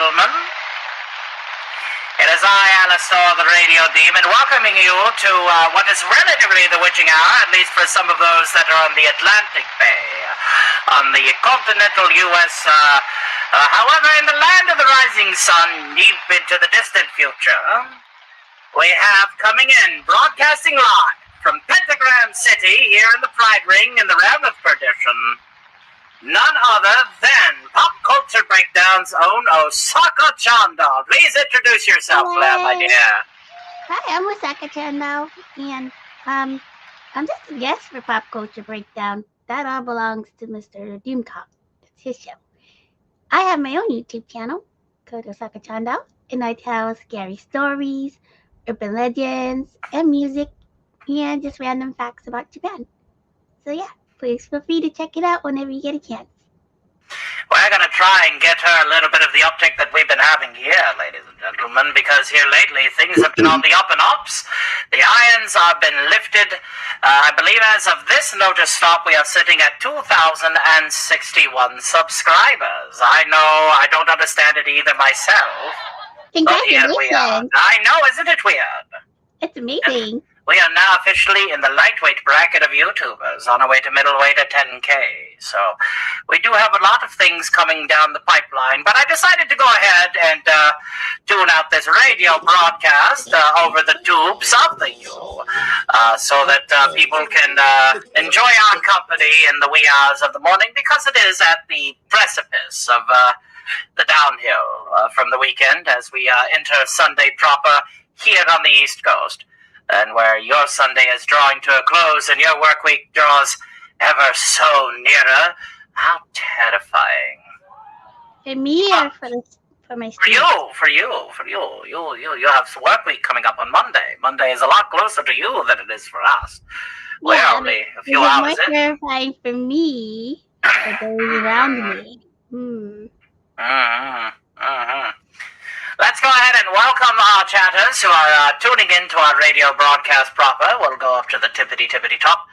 gentlemen. It is I, Alastor, the Radio Demon, welcoming you to what is relatively the witching hour, at least for some of those that are on the Atlantic Bay, on the continental U.S., however, in the land of the rising sun, deep into the distant future, we have coming in, broadcasting live from Pentagram City, here in the Pride Ring, in the realm of perdition, none other than Pop Culture Breakdown's own Osaka Chan Doll. Please introduce yourself, Claire, my dear. Hi, I'm Osaka Chan Doll, and I'm just a guest for Pop Culture Breakdown. That all belongs to Mr. Doomcock. That's his show. I have my own YouTube channel called Osaka Chan Doll, and I tell scary stories, urban legends, and music, and just random facts about Japan. So yeah, please feel free to check it out whenever you get a chance. We're going to try and get her a little bit of the uptick that we've been having here, ladies and gentlemen, because here lately things have been on the up and ups. The irons have been lifted. I believe as of this notice stop, we are sitting at 2,061 subscribers. I know I don't understand it either myself. But here we are. I know, isn't it weird? It's amazing. We are now officially in the lightweight bracket of YouTubers, on our way to middleweight at 10K. So we do have a lot of things coming down the pipeline, but I decided to go ahead and tune out this radio broadcast over the tubes of the U, so that people can enjoy our company in the wee hours of the morning, because it is at the precipice of the downhill from the weekend as we enter Sunday proper here on the East Coast. And where your Sunday is drawing to a close and your work week draws ever so nearer, how terrifying. For me or for my students? For you. You have work week coming up on Monday. Monday is a lot closer to you than it is for us. We're only a few hours in. It's more terrifying for me than those around me. Let's go ahead and welcome our chatters who are tuning in to our radio broadcast proper. We'll go up to the tippity top.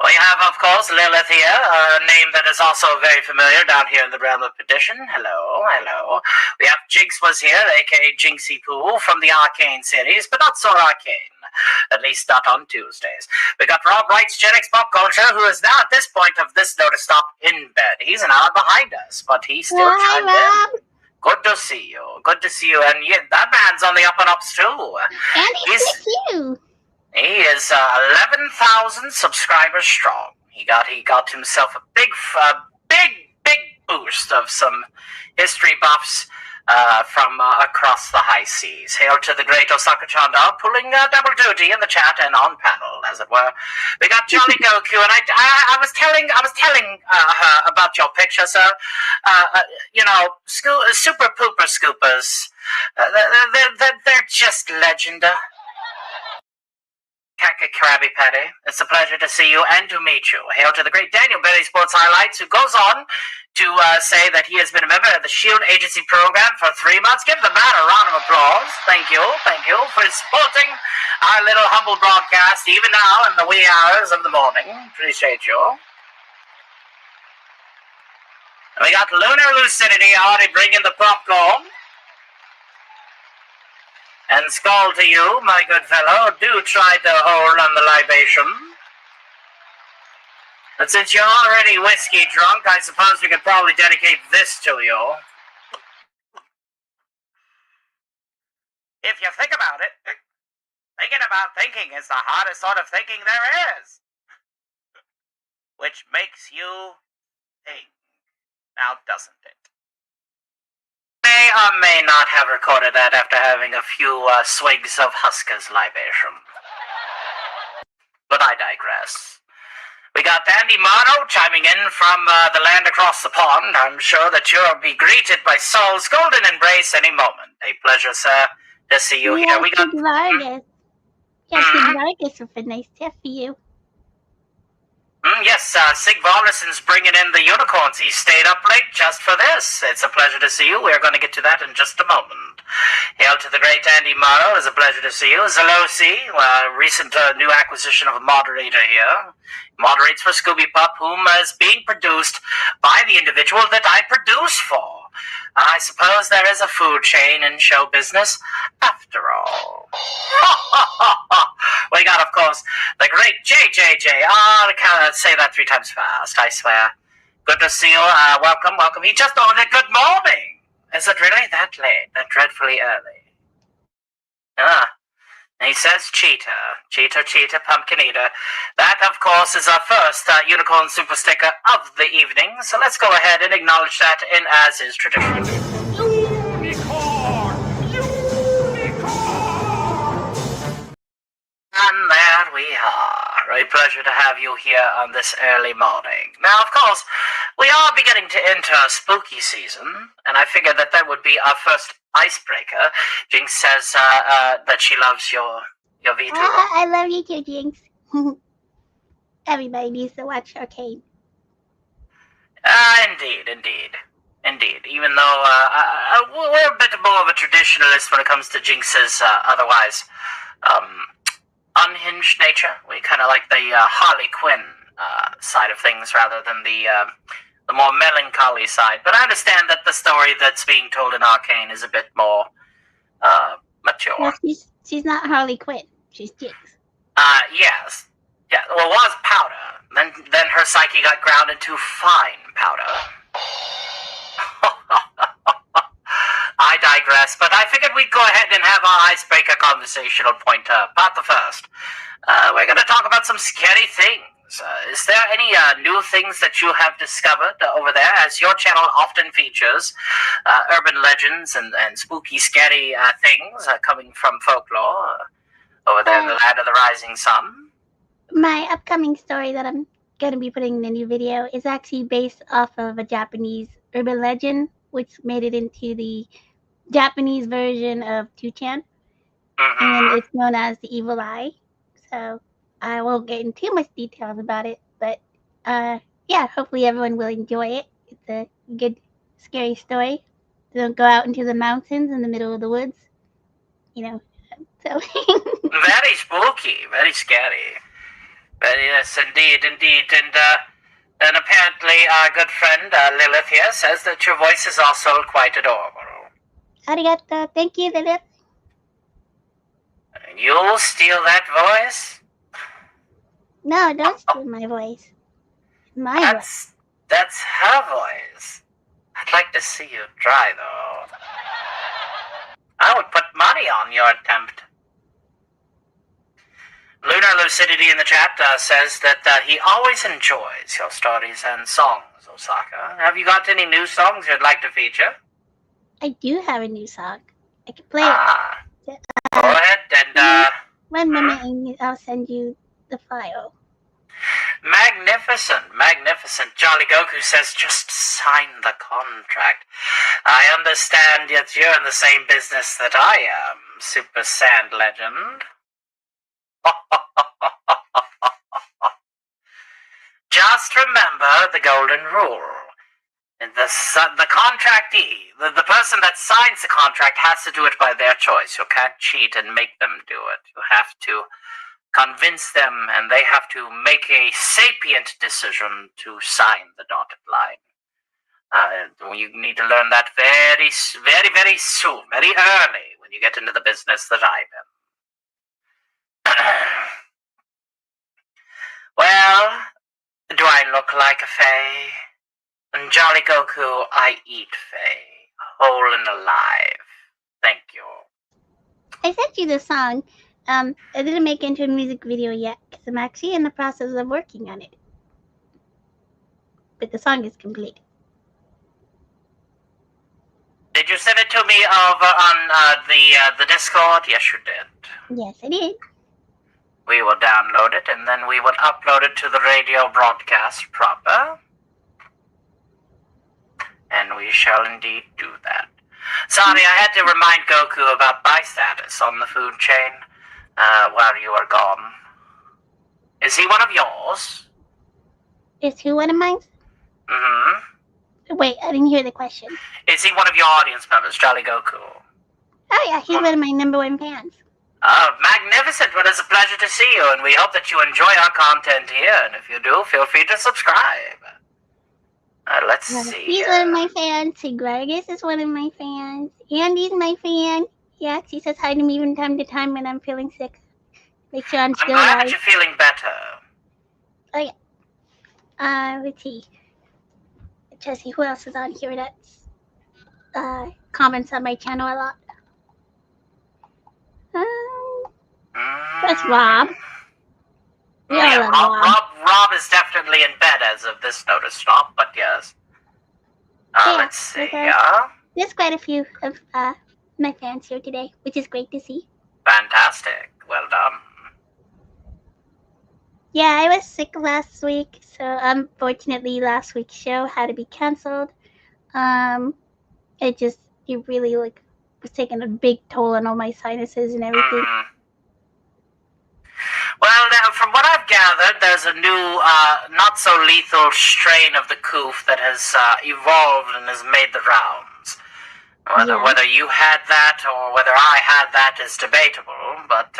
We have, of course, Lilith here, a name that is also very familiar down here in the realm of perdition. Hello. We have Jigs was here, a.k.a. Jinxie Poo from the Arcane series, but not so arcane. At least not on Tuesdays. We got Rob Wright's Gen X Pop Culture, who is now at this point of this notice stop in bed. He's an hour behind us, but he's still chimed in. Good to see you. And yeah, that man's on the up and ups too. And he's cute. He is 11,000 subscribers strong. He got himself a big boost of some history buffs from across the high seas. Hail to the great Osaka Chan Doll, pulling double duty in the chat and on panel, as it were. We got Jolly Goku, and I was telling her about your picture, sir. Super pooper scoopers. They're just legend. Kaka Krabby Patty, it's a pleasure to see you and to meet you. Hail to the great Daniel Berry Sports Highlights, who goes on to say that he has been a member of the SHIELD Agency program for 3 months. Give the man a round of applause. Thank you for supporting our little humble broadcast, even now in the wee hours of the morning. Appreciate you. We got Lunar Lucidity already bringing the popcorn. And skull to you, my good fellow, do try to hold on the libation. But since you're already whiskey drunk, I suppose we could probably dedicate this to you. If you think about it, thinking about thinking is the hardest sort of thinking there is. Which makes you think. Now, doesn't it? May or may not have recorded that after having a few swigs of Husker's libation. But I digress. We got Andy Marno chiming in from the land across the pond. I'm sure that you'll be greeted by Saul's golden embrace any moment. A pleasure, sir, to see you here. We got Vargas. Vargas with a nice tip for you. Yes, Sig Vollerson's bringing in the unicorns. He stayed up late just for this. It's a pleasure to see you. We're going to get to that in just a moment. Hail to the great Andy Morrow. It's a pleasure to see you. Zalosi, recent new acquisition of a moderator here. Moderates for Scooby Pup, whom is being produced by the individual that I produce for. I suppose there is a food chain in show business, after all. We got, of course, the great JJJ. I can't say that 3 times fast, I swear. Good to see you. Welcome. He just ordered good morning. Is it really that late? That dreadfully early? He says cheetah. Cheetah, pumpkin eater. That, of course, is our first unicorn super sticker of the evening. So let's go ahead and acknowledge that in as is tradition. Unicorn! And there we are. A pleasure to have you here on this early morning. Now, of course, we are beginning to enter spooky season, and I figured that would be our first icebreaker. Jinx says that she loves your VTuber. I love you too, Jinx. Everybody needs to watch Arcade. Indeed. Even though we're a bit more of a traditionalist when it comes to Jinx's otherwise unhinged nature. We kind of like the Harley Quinn side of things rather than the more melancholy side. But I understand that the story that's being told in Arcane is a bit more mature. No, she's not Harley Quinn. She's Jinx. Yes. Yeah, well, it was powder. Then her psyche got ground into fine powder. I digress, but I figured we'd go ahead and have our icebreaker conversational point part the first. We're going to talk about some scary things. Is there any new things that you have discovered over there, as your channel often features urban legends and spooky, scary things coming from folklore over there in the land of the rising sun? My upcoming story that I'm going to be putting in the new video is actually based off of a Japanese urban legend, which made it into the Japanese version of 2chan, and it's known as the Evil Eye. So I won't get into too much details about it, but yeah, hopefully everyone will enjoy it. It's a good, scary story. Don't go out into the mountains in the middle of the woods, so. Very spooky, very scary. But yes, indeed. And apparently our good friend Lilith here says that your voice is also quite adorable. Arigato. Thank you, Lilith. You'll steal that voice? No, don't steal my voice. My voice. That's her voice. I'd like to see you try, though. I would put money on your attempt. Lunar Lucidity in the chat says that he always enjoys your stories and songs, Osaka. Have you got any new songs you'd like to feature? I do have a new song. I can play it. Go ahead and... 1 minute and I'll send you the file. Magnificent. Jolly Goku says just sign the contract. I understand that you're in the same business that I am, Super Sand Legend. Just remember the golden rule. The contractee, the person that signs the contract has to do it by their choice. You can't cheat and make them do it. You have to convince them, and they have to make a sapient decision to sign the dotted line. You need to learn that very soon, very early, when you get into the business that I'm in. Well, do I look like a fae? And Jolly Goku, I eat fae, whole and alive. Thank you. I sent you the song. I didn't make it into a music video yet because I'm actually in the process of working on it. But the song is complete. Did you send it to me over on the Discord? Yes, you did. Yes, I did. We will download it, and then we will upload it to the radio broadcast proper. And we shall indeed do that. Sorry, I had to remind Goku about my status on the food chain while you were gone. Is he one of yours? Is he one of mine? Mm-hmm. Wait, I didn't hear the question. Is he one of your audience members, Jolly Goku? Oh yeah, he's one of my #1 fans. Oh, magnificent. Well, it's a pleasure to see you, and we hope that you enjoy our content here. And if you do, feel free to subscribe. Let's see. He's one of my fans. Siglargus is one of my fans. Andy's my fan. Yes, he says hi to me from time to time when I'm feeling sick. Make sure I'm still glad alive. you're feeling better. Oh yeah. Let's see. Jesse, who else is on here that's comments on my channel a lot? That's Rob. Yeah, Rob is definitely in bed as of this notice stop, but yes. Let's see. There's quite a few of my fans here today, which is great to see. Fantastic. Well done. Yeah, I was sick last week, so unfortunately last week's show had to be canceled. It really was taking a big toll on all my sinuses and everything. Well, now, from what I've gathered, there's a new, not so lethal strain of the coof that has evolved and has made the rounds. Whether you had that or whether I had that is debatable, but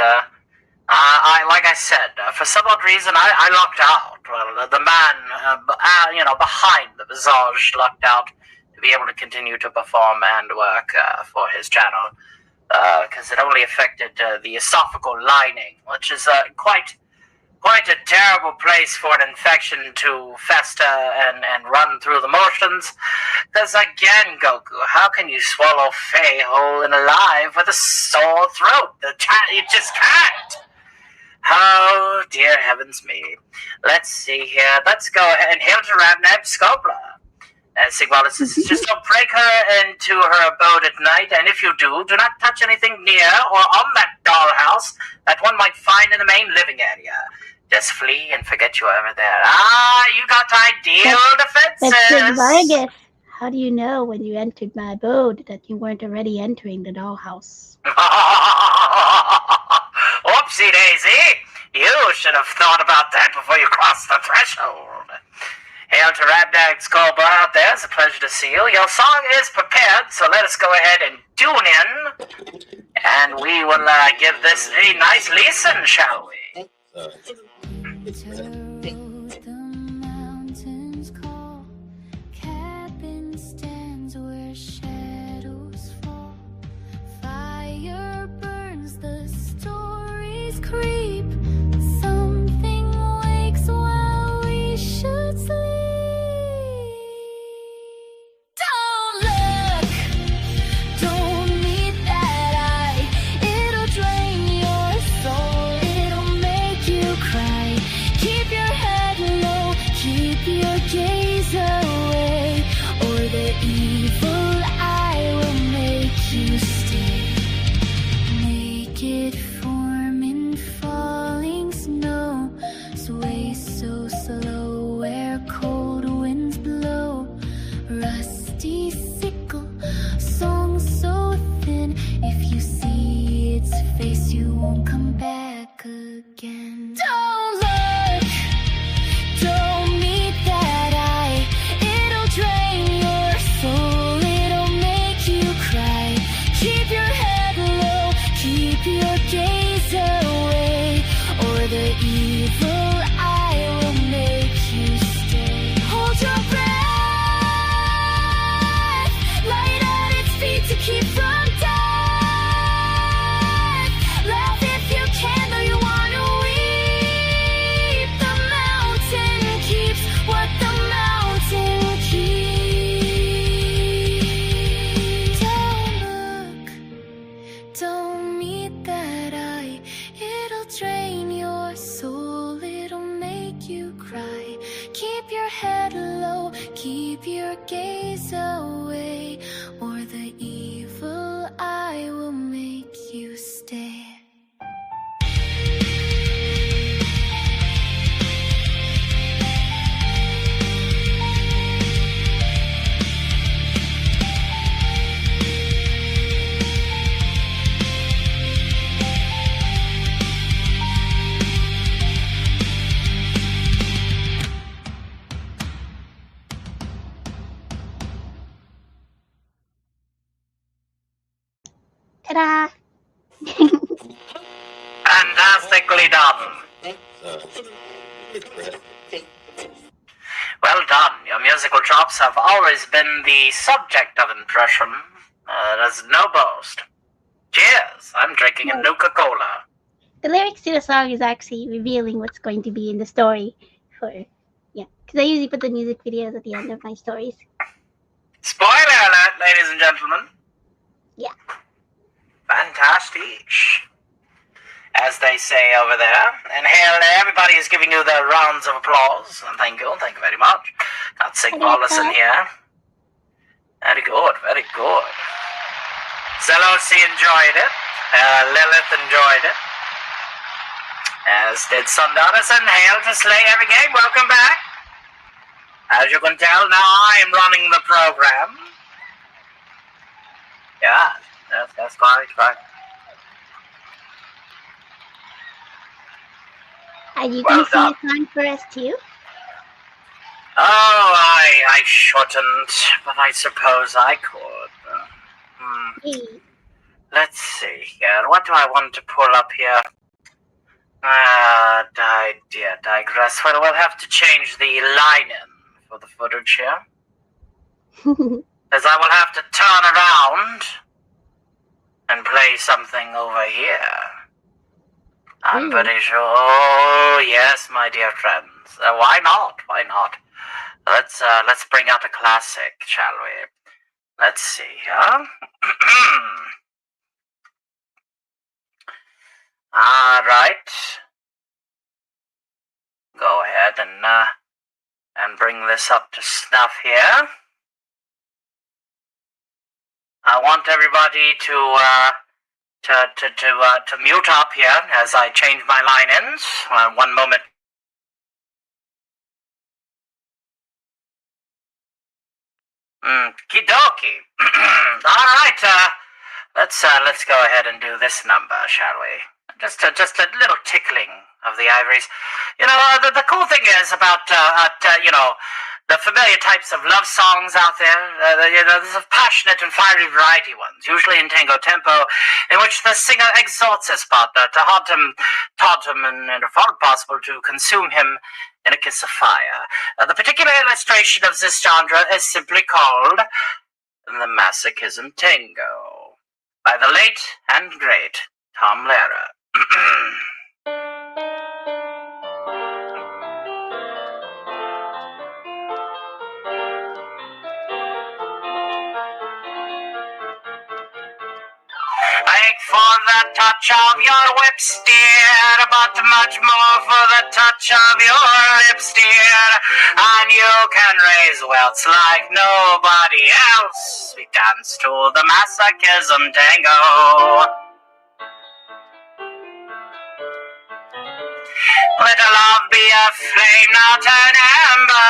like I said, for some odd reason, I lucked out. Well, the man, behind the visage lucked out to be able to continue to perform and work for his channel, because it only affected the esophageal lining, which is quite a terrible place for an infection to fester and run through the motions. Because again, Goku, how can you swallow Fei whole and alive with a sore throat? You just can't. Oh, dear heavens me. Let's see here. Let's go ahead and hail to Radnab Scopla. Sigvalis says, just don't break her into her abode at night, and if you do not touch anything near or on that dollhouse that one might find in the main living area. Just flee and forget you ever there. You got ideal defenses. But Sigvargus, how do you know when you entered my abode that you weren't already entering the dollhouse? Whoopsie daisy! You should have thought about that before you crossed the threshold. Hail to Rabdag Skullbar out there. It's a pleasure to see you. Your song is prepared, so let us go ahead and tune in. And we will give this a nice listen, shall we? Creep. Something wakes while we should sleep. Don't look, don't meet that eye. It'll drain your soul, it'll make you cry. Keep your head low, keep your gaze away, or the evil eye will make you stay. Make it form in falling snow, sway so slow where cold winds blow. Rusty sickle, song so thin, if you see its face you won't come back again. Don't look, don't meet that eye. It'll drain your soul, it'll make you cry. Keep your head low, keep your gaze away, or the evil eye will make you stay. Hold your breath, light at its feet to keep from death. Laugh if you can, though you wanna weep. The mountain keeps what the mountain keeps. Don't look, don't meet that eye. It'll drain your soul, it'll make you cry. Keep your head low, keep your gaze away, or the evil eye will make you stay. Ta-da! Fantastically done. Well done. Your musical chops have always been the subject of impression. There's no boast. Cheers. I'm drinking a Nuka-Cola. The lyrics to the song is actually revealing what's going to be in the story. Because I usually put the music videos at the end of my stories. Spoiler alert, ladies and gentlemen. Yeah. Fantastic. As they say over there. And here, everybody is giving you their rounds of applause. And thank you very much. Got Sig Paulison here. Very good, very good. Zelosi enjoyed it. Lilith enjoyed it. As did Sundonis, and hail to Slay Every Game. Welcome back. As you can tell, now I am running the program. Yeah, that's quite right. Are you going to sing a song for us too? Oh, I shouldn't, but I suppose I could. Let's see here. What do I want to pull up here? Digress. Well, we'll have to change the line-in for the footage here. As I will have to turn around and play something over here. I'm pretty sure. Oh, yes, my dear friends. Why not? Why not? Let's bring out a classic, shall we? Let's see, huh? All right. Go ahead and bring this up to snuff here. I want everybody to mute up here as I change my line-ins. 1 moment. Kidoki. All right. Let's go ahead and do this number, shall we? Just a little tickling of the ivories. You know, the cool thing is about the familiar types of love songs out there. There's a passionate and fiery variety ones, usually in tango tempo, in which the singer exhorts his partner to haunt him, and if all possible, to consume him in a kiss of fire. The particular illustration of this genre is simply called the Masochism Tango by the late and great Tom Lehrer. Thank for the touch of your whips, dear, but much more for the touch of your lips, dear. And you can raise welts like nobody else. We dance to the Masochism Tango. Let a love be a flame, not an ember.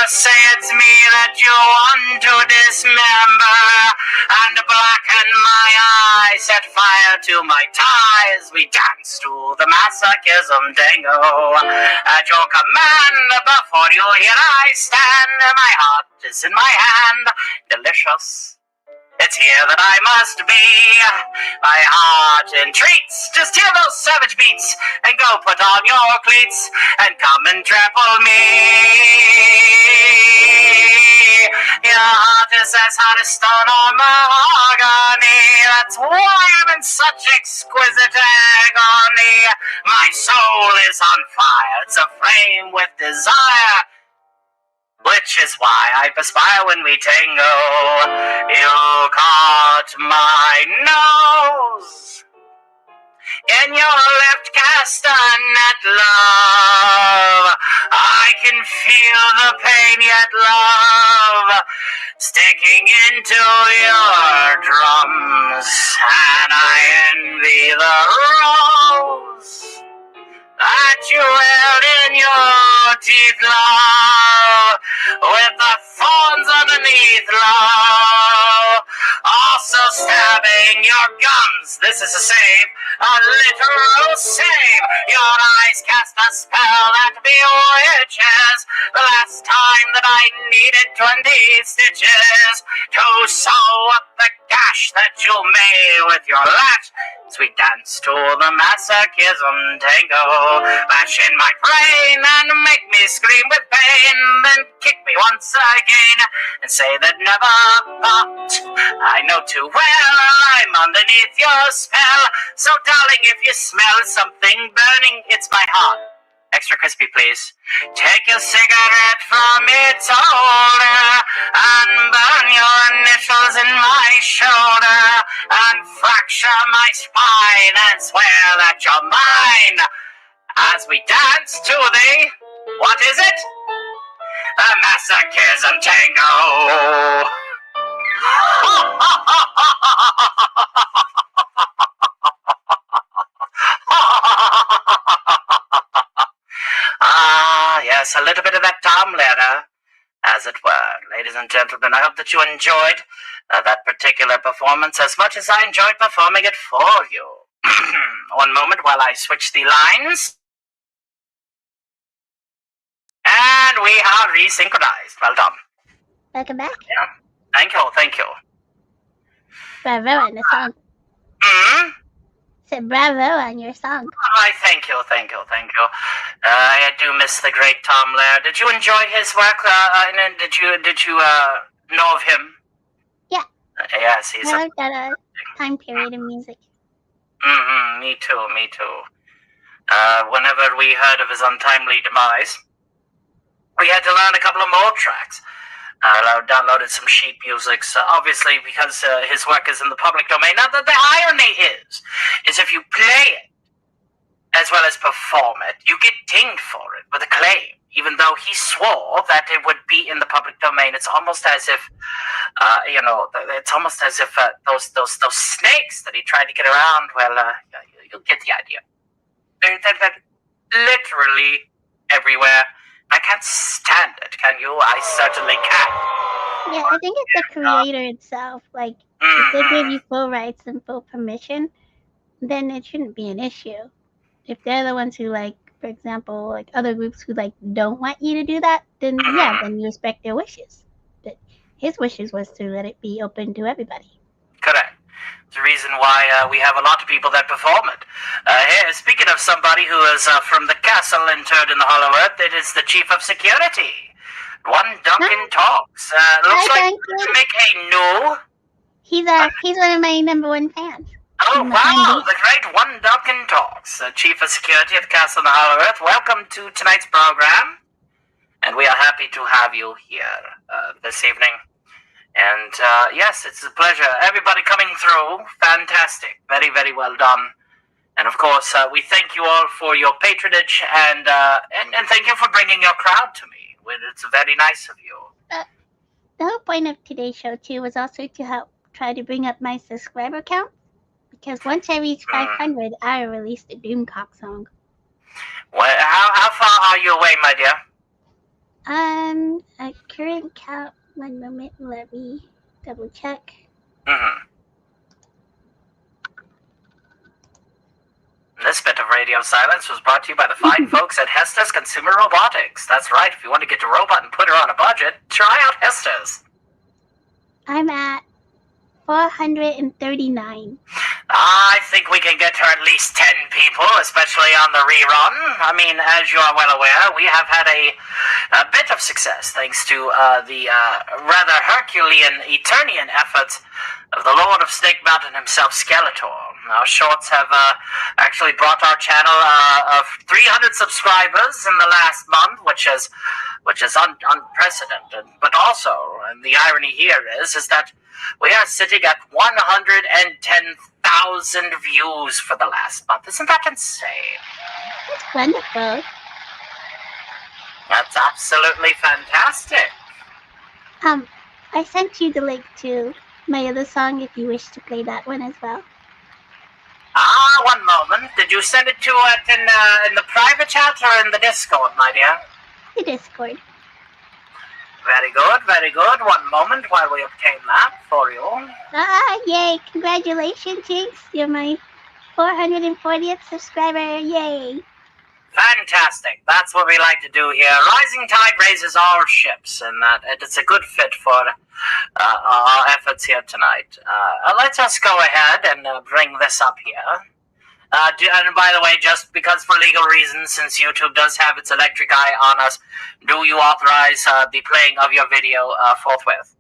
Say it's me that you want to dismember. And blacken my eyes, set fire to my ties. We dance to the Masochism Tango. At your command, before you here I stand. My heart is in my hand, delicious. It's here that I must be. My heart entreats. Just hear those savage beats and go put on your cleats and come and trample me. Your heart is as hot as stone or mahogany. That's why I'm in such exquisite agony. My soul is on fire. It's aflame with desire. Which is why I perspire when we tango. You caught my nose. In your left castanet, love. I can feel the pain, yet love sticking into your drums. And I envy the rose that you held in your teeth, love, with the thorns underneath, love, also stabbing your gums. This is a save, a literal save. Your eyes cast a spell that bewitches. The last time that I needed 20 stitches to sew up the dash that you may with your lat. Sweet dance to the masochism tango. Bash in my brain and make me scream with pain. Then kick me once again and say that never thought. I know too well I'm underneath your spell. So darling, if you smell something burning, it's my heart. Extra crispy, please. Take a cigarette from its holder and burn your initials in my shoulder and fracture my spine and swear that you're mine as we dance to the, what is it? The masochism tango. Ah, yes, a little bit of that Tom Lehrer, as it were. Ladies and gentlemen, I hope that you enjoyed that particular performance as much as I enjoyed performing it for you. One moment while I switch the lines. And we are resynchronized. Well done. Welcome back. Yeah. Thank you, thank you. Bravo on the song. Said bravo on your song. Why, thank you, thank you, thank you. I do miss the great Tom Lehrer. Did you enjoy his work? And did you know of him? Yeah. Yes, he's I've got a time period in music. Me too, me too. Whenever we heard of his untimely demise, we had to learn a couple of more tracks. I downloaded some sheet music, obviously, because his work is in the public domain. Now, the irony is if you play it as well as perform it, you get dinged for it with a claim, even though he swore that it would be in the public domain. It's almost as if, it's almost as if those snakes that he tried to get around, well, you get the idea. They're literally everywhere. I can't stand it, can you? I certainly can. Yeah, I think it's the creator itself. Like, if they give you full rights and full permission, then it shouldn't be an issue. If they're the ones who, like, for example, like other groups who, like, don't want you to do that, then yeah, then you respect their wishes. But his wishes was to let it be open to everybody. Correct. The reason why we have a lot of people that perform it. Here, speaking of somebody who is from the castle interred in the Hollow Earth, it is the chief of security. One Duncan Talks. Looks like to make a new. He's one of my #1 fans. Oh wow, the great One Duncan Talks, chief of security at the castle in the Hollow Earth. Welcome to tonight's program, and we are happy to have you here this evening. And yes, it's a pleasure. Everybody coming through, fantastic, very, very well done. And of course, we thank you all for your patronage and thank you for bringing your crowd to me. It's very nice of you. The whole point of today's show too was also to help try to bring up my subscriber count, because once I reach 500, I released a Doomcock song. Well, how far are you away, my dear? At current count. 1 moment, let me double check. This bit of radio silence was brought to you by the fine folks at Hester's Consumer Robotics. That's right, if you want to get a robot and put her on a budget, try out Hester's. I'm at 439. I think we can get her at least 10 people, especially on the rerun. I mean, as you are well aware, we have had a bit of success thanks to the rather Herculean Eternian efforts of the Lord of Snake Mountain himself, Skeletor. Our shorts have actually brought our channel of 300 subscribers in the last month, which is unprecedented. But also, and the irony here is that we are sitting at 110,000 views for the last month. Isn't that insane? That's wonderful. That's absolutely fantastic. I sent you the link to my other song if you wish to play that one as well. One moment. Did you send it to it in the private chat or in the Discord, my dear? The Discord. Very good, very good. One moment while we obtain that for you. Yay! Congratulations, Jinx. You're my 440th subscriber. Yay! Fantastic. That's what we like to do here. Rising tide raises all ships, and it's a good fit for our efforts here tonight. Let us go ahead and bring this up here. And by the way, just because for legal reasons, since YouTube does have its electric eye on us, do you authorize the playing of your video forthwith?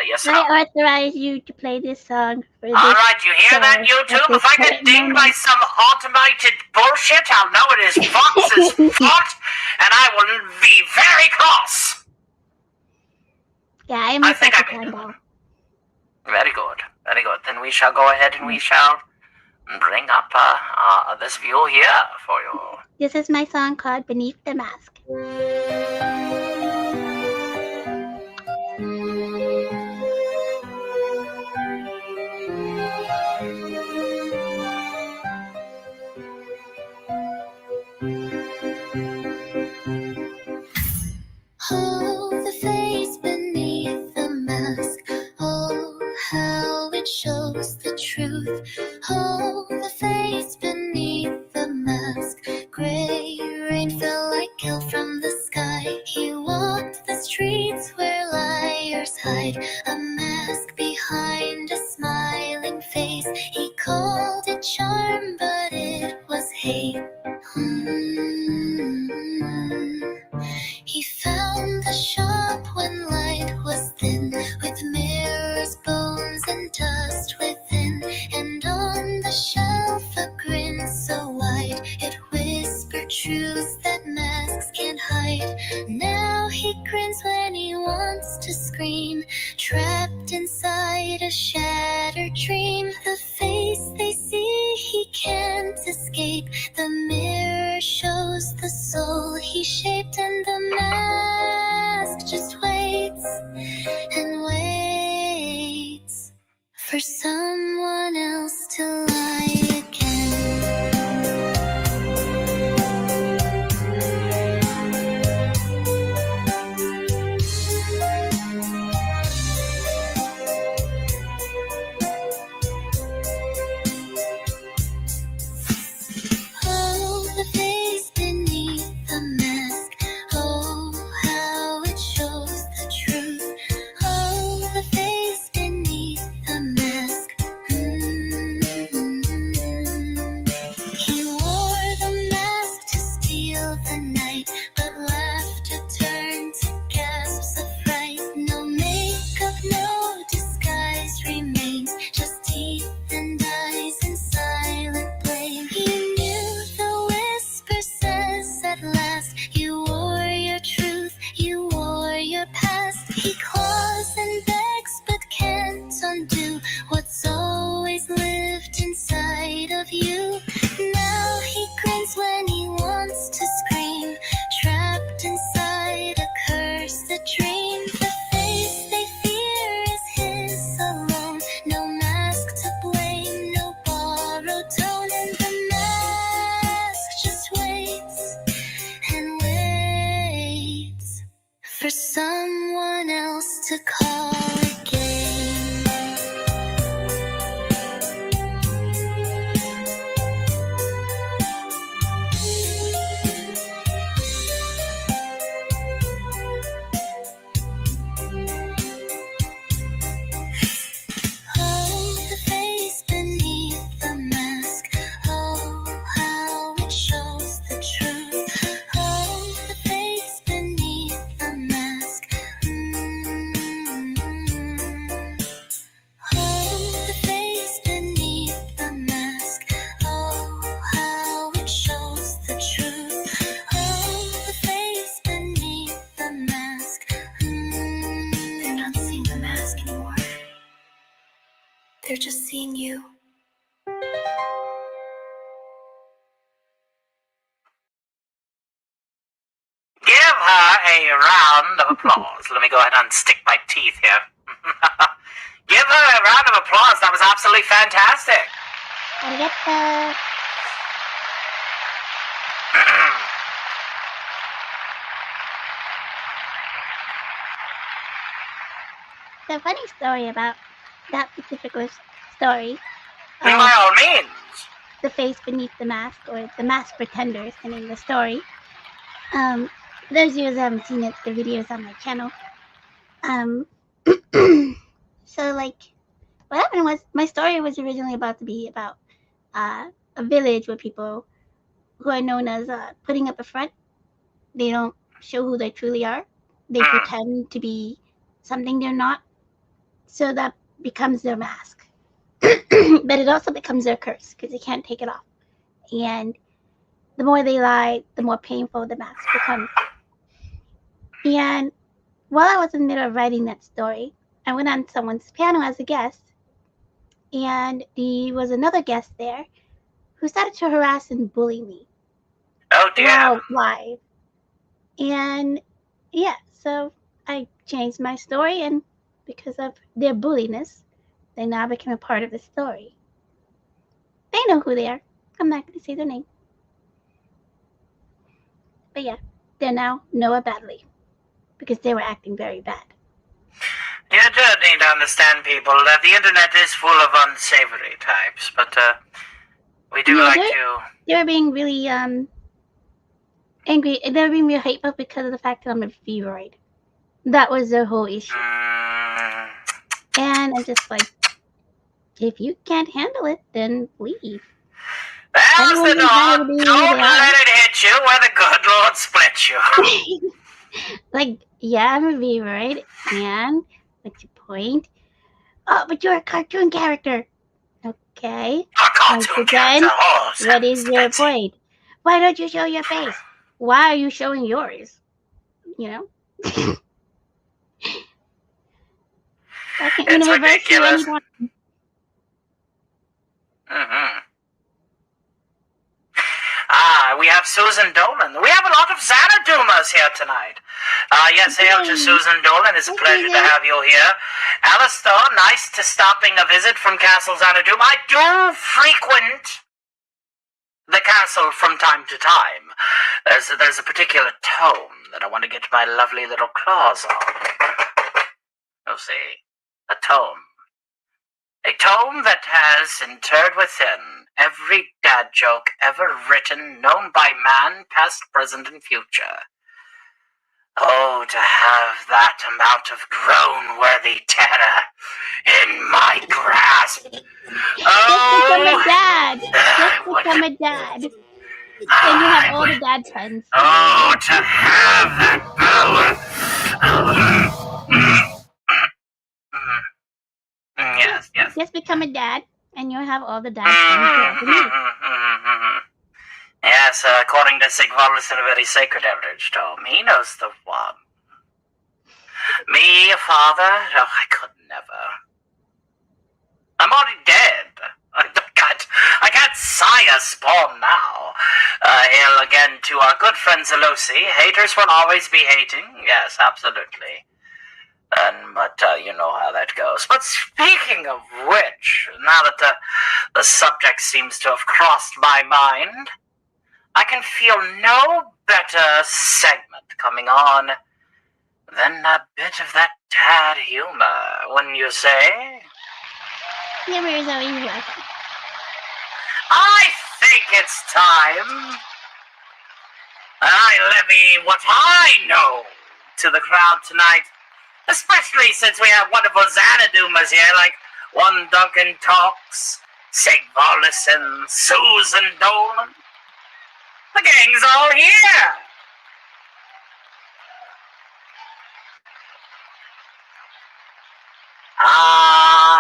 Yes, I authorize you to play this song for this. Alright, you hear that, YouTube? If I get dinged by some automated bullshit, I'll know it is Fox's fault, and I will be very cross. Yeah, I'm Osaka Chan Doll. Very good, very good. Then we shall go ahead and we shall bring up this view here for you. This is my song called Beneath the Mask. Oh, the face beneath the mask. Oh, how it shows the truth. Oh, the face beneath the mask. Gray rain fell like hail from the sky. He walked the streets where liars hide. A mask behind a smiling face. He called it charm, but it was hate. He found the shop when light was thin, with mirrors, bones, and dust within. And on the shelf a grin so wide, it whispered truths that masks can't hide. Now he grins when he wants to scream, trapped inside a shattered dream. The face they see he can't escape. The mirror shows the soul he shaped, and the mask just waits and waits for someone else to lie again. Oh, the face beneath the mask. Oh, how it shows the truth. Oh, the face beneath the mask. He wore the mask to steal the night, but laughter turned to gasps of fright. No makeup, no disguise remains, just teeth and eyes and silent blame. He knew the whisper says at last, you wore your truth, you wore your past. He claws and begs but can't undo what's always lived inside of you. Now he grins when he wants to scream, trapped inside a cursed dream. The face they fear is his alone, no mask to blame, no borrowed tone. And the mask just waits and waits for someone else to call again. Oh, the face beneath the mask. Oh, how it shows the truth. Oh, the face beneath the mask. Oh, the face beneath the mask. Oh, how it shows the truth. Oh, the face beneath the mask. They're not seeing the mask anymore. They're just seeing you. Give her a round of applause. Let me go ahead and stick my teeth here. Give her a round of applause. That was absolutely fantastic. Arigato. The funny story about that particular story. By all means. the face beneath the mask, or the mask pretender is the name of the story. Those of you who haven't seen it, the video's on my channel. So like, what happened was my story was originally about to be about a village where people who are known as putting up a front. They don't show who they truly are. They pretend to be something they're not. So that becomes their mask. But it also becomes their curse because they can't take it off. And the more they lie, the more painful the mask becomes. And while I was in the middle of writing that story, I went on someone's panel as a guest. And there was another guest there who started to harass and bully me. Oh dear. While live. And yeah, so I changed my story, and because of their bulliness, they now became a part of the story. They know who they are. I'm not going to say their name. But yeah, they're now Noah Badley because they were acting very bad. You do need to understand, people, that the internet is full of unsavory types, but we do like to... They were being really angry. They were being real hateful because of the fact that I'm a feveroid. That was their whole issue. And I'm just like, if you can't handle it, then leave. There's the dog. Don't let it hit you where the good Lord split you. Like, yeah, I'm a feveroid, and what's your point? Oh, but you're a cartoon character. Okay. A cartoon character? Oh, what is your point? Why don't you show your face? Why are you showing yours? You know? It's ridiculous. We have Susan Dolan. We have a lot of Xanadumas here tonight. Yes, hail to Susan Dolan. It's a pleasure to have you here. Alistair, nice to stopping a visit from Castle Xanadu. I do frequent the castle from time to time. There's a particular tome that I want to get my lovely little claws on. You'll see. A tome. A tome that has interred within every dad joke ever written, known by man, past, present, and future. Oh, to have that amount of groan-worthy terror in my grasp. Oh, just become a dad. Then you have all the dad puns. Oh, to have that power. Yes. Just become a dad, and you'll have all the dad puns you ever need. Yes, according to Sigvalis in a very sacred eldritch tome, he knows the one. Me, a father? Oh, I could never. I'm already dead. I can't sire spawn now. Hail again to our good friend Zelosi. Haters will always be hating. Yes, absolutely. But you know how that goes. But speaking of which, now that the subject seems to have crossed my mind, I can feel no better segment coming on than a bit of that dad humor, wouldn't you say? Humor is always welcome. I think it's time I levy what I know to the crowd tonight, especially since we have wonderful Xanadumas here, like One Duncan Talks, Sigvalis, and Susan Dolan. The gang's all here!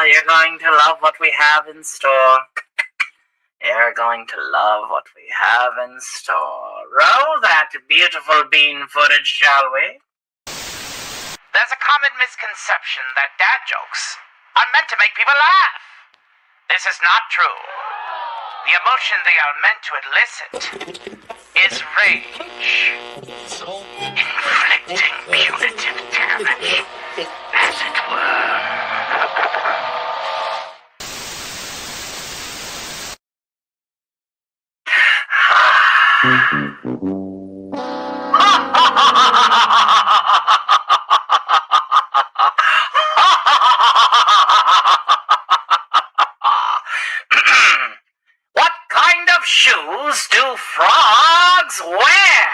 You're going to love what we have in store. You're going to love what we have in store. Roll that beautiful bean footage, shall we? There's a common misconception that dad jokes are meant to make people laugh. This is not true. The emotion they are meant to elicit is rage, inflicting punitive damage, as it were. What kind holes do frogs wear?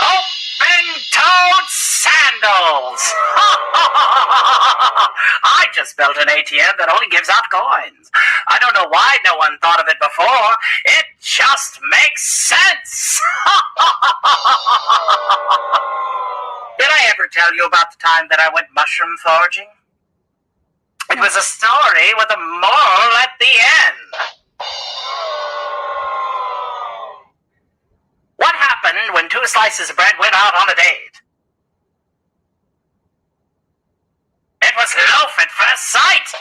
Open-toed sandals! I just built an ATM that only gives out coins. I don't know why no one thought of it before. It just makes sense! Did I ever tell you about the time that I went mushroom foraging? It was a story with a moral at the end. What happened when 2 slices of bread went out on a date? It was loaf at first sight.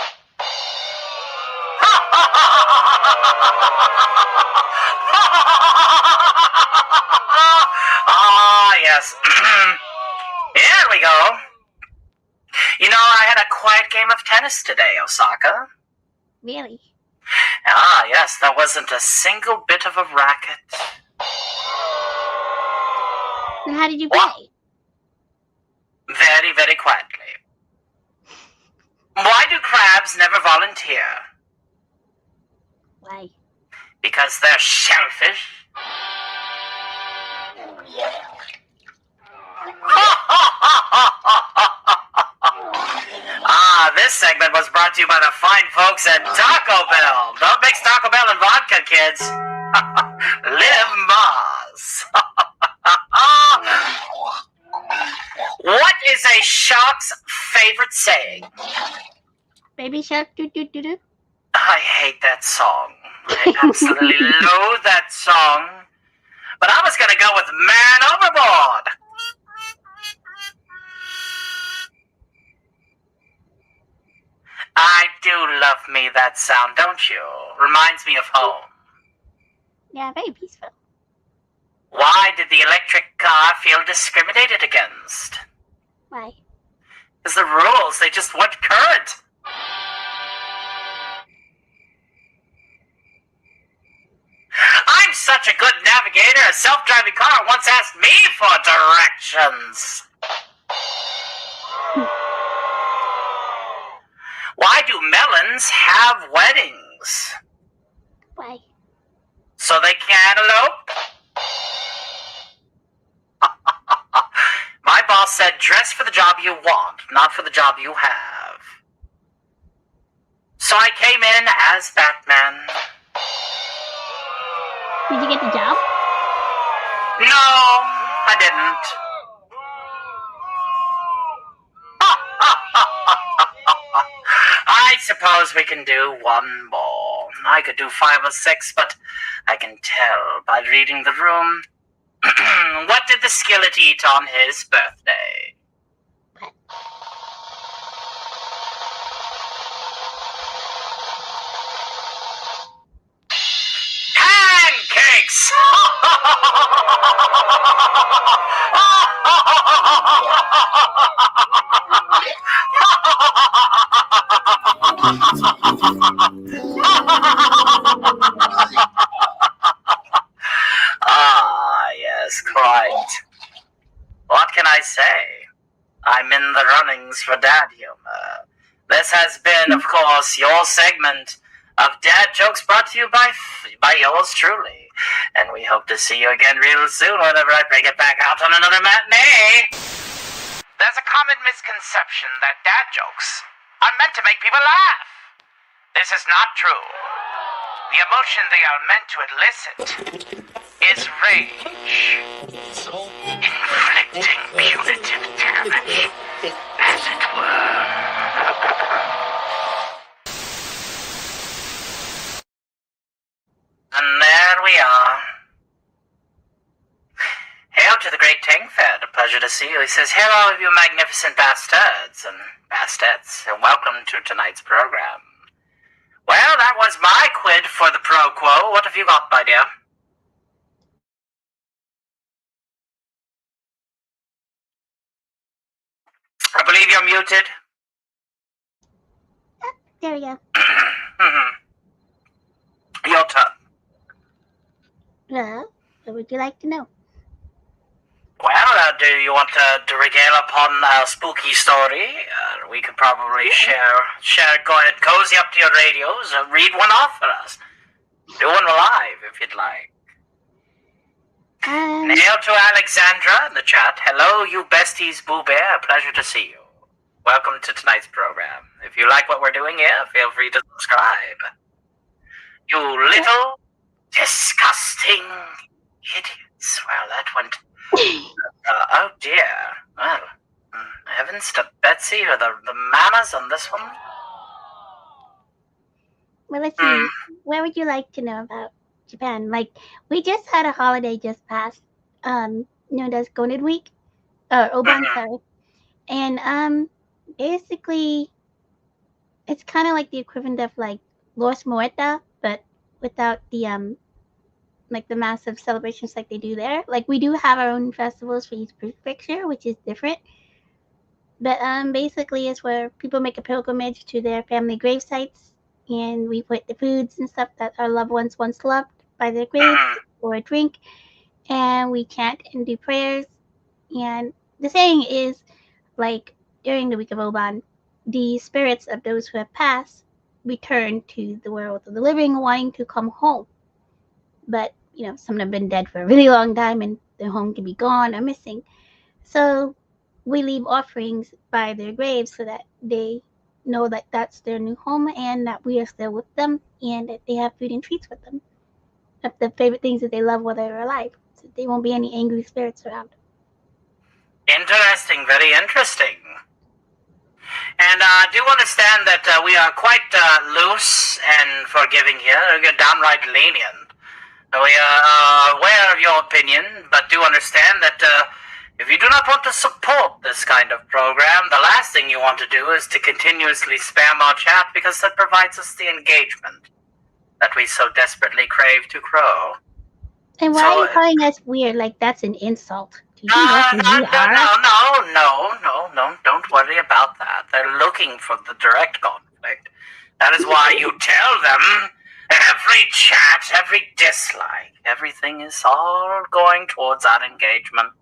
Ah, yes. Here we go. You know, I had a quiet game of tennis today, Osaka. Really? Ah, yes, there wasn't a single bit of a racket. And how did you play? Very, very quietly. Why do crabs never volunteer? Why? Because they're shellfish. This segment was brought to you by the fine folks at Taco Bell. Don't mix Taco Bell and vodka, kids. Live Mars. What is a shark's favorite saying? Baby shark doo doo doo doo. I hate that song. I absolutely loathe that song. But I was going to go with Man Overboard. I do love me that sound, don't you? Reminds me of home. Yeah, very peaceful. Why did the electric car feel discriminated against? Why? Because the rules, they just weren't current. I'm such a good navigator, a self-driving car once asked me for directions. Why do melons have weddings? Why? So they can elope? My boss said, dress for the job you want, not for the job you have. So I came in as Batman. Did you get the job? No, I didn't. I suppose we can do one more. I could do 5 or 6, but I can tell by reading the room. What did the skillet eat on his birthday? What? Pancakes! Ah, yes, quite. What can I say? I'm in the runnings for dad humor. This has been, of course, your segment of dad jokes brought to you by yours truly. And we hope to see you again real soon whenever I bring it back out on another matinee. There's a common misconception that dad jokes are meant to make people laugh. This is not true. The emotion they are meant to elicit is rage, inflicting punitive damage, as it were. And there we are. Hail to the great Tangfed, a pleasure to see you. He says, hail all of you magnificent bastards and bastettes, and welcome to tonight's program. Well, that was my quid for the pro quo. What have you got, my dear? I believe you're muted. There we go. Your turn. Well, what would you like to know? Well, do you want to regale upon a spooky story? We could probably go ahead, cozy up to your radios, read one off for us. Do one live if you'd like. Hail to Alexandra in the chat. Hello, you besties, Boo Bear. Pleasure to see you. Welcome to tonight's program. If you like what we're doing here, feel free to subscribe. You little disgusting idiots. Well, that went... oh dear. Well, heavens to Betsy, or the manners on this one. Well, let's see. Where would you like to know about Japan? Like, we just had a holiday just passed, known as Golden Week, or Oban, sorry. And basically, it's kind of like the equivalent of like Los Muerta, but without the like the massive celebrations like they do there. Like, we do have our own festivals for each prefecture, which is different. But basically, it's where people make a pilgrimage to their family grave sites, and we put the foods and stuff that our loved ones once loved by their graves or a drink, and we chant and do prayers. And the saying is, like, during the week of Oban, the spirits of those who have passed return to the world of the living, wanting to come home. But, you know, some have been dead for a really long time, and their home can be gone or missing. So we leave offerings by their graves so that they know that that's their new home and that we are still with them and that they have food and treats with them. Of the favorite things that they love while they're alive. So there won't be any angry spirits around. Interesting, very interesting. And I do understand that we are quite loose and forgiving here. We're downright lenient. We are aware of your opinion, but do understand that if you do not want to support this kind of program, the last thing you want to do is to continuously spam our chat, because that provides us the engagement that we so desperately crave to grow. And why are you calling us weird? Like, that's an insult. Do you know who we are? No, don't worry about that. They're looking for the direct conflict. That is why you tell them every chat, every dislike, everything is all going towards that engagement.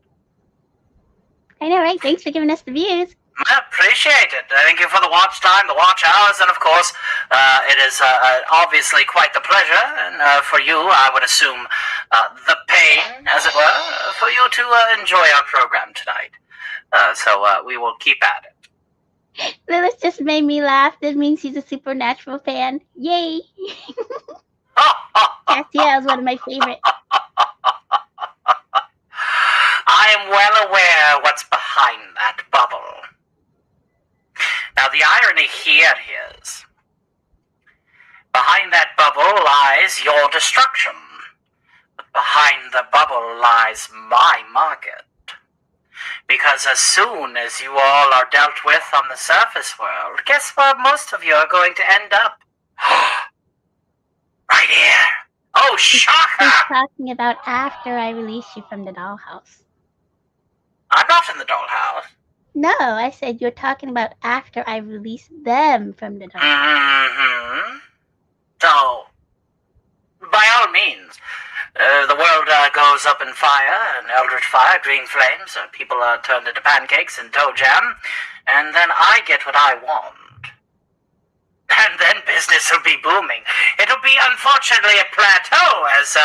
I know, right? Thanks for giving us the views. I appreciate it. Thank you for the watch time, the watch hours, and of course, it is obviously quite the pleasure, and for you, I would assume, the pain, as it were, for you to enjoy our program tonight. So we will keep at it. Lilith just made me laugh. That means she's a Supernatural fan. Yay! Castiel is one of my favorites. I am well aware what's behind that bubble. Now, the irony here is, behind that bubble lies your destruction. But behind the bubble lies my market. Because as soon as you all are dealt with on the surface world, guess where most of you are going to end up? Right here. Oh, shocker! He's talking about after I release you from the dollhouse. I'm not in the dollhouse. No, I said you're talking about after I release them from the dollhouse. Mm-hmm. So, by all means, the world goes up in fire, and eldritch fire, green flames, people are turned into pancakes and toe jam, and then I get what I want. And then business will be booming. It'll be, unfortunately, a plateau as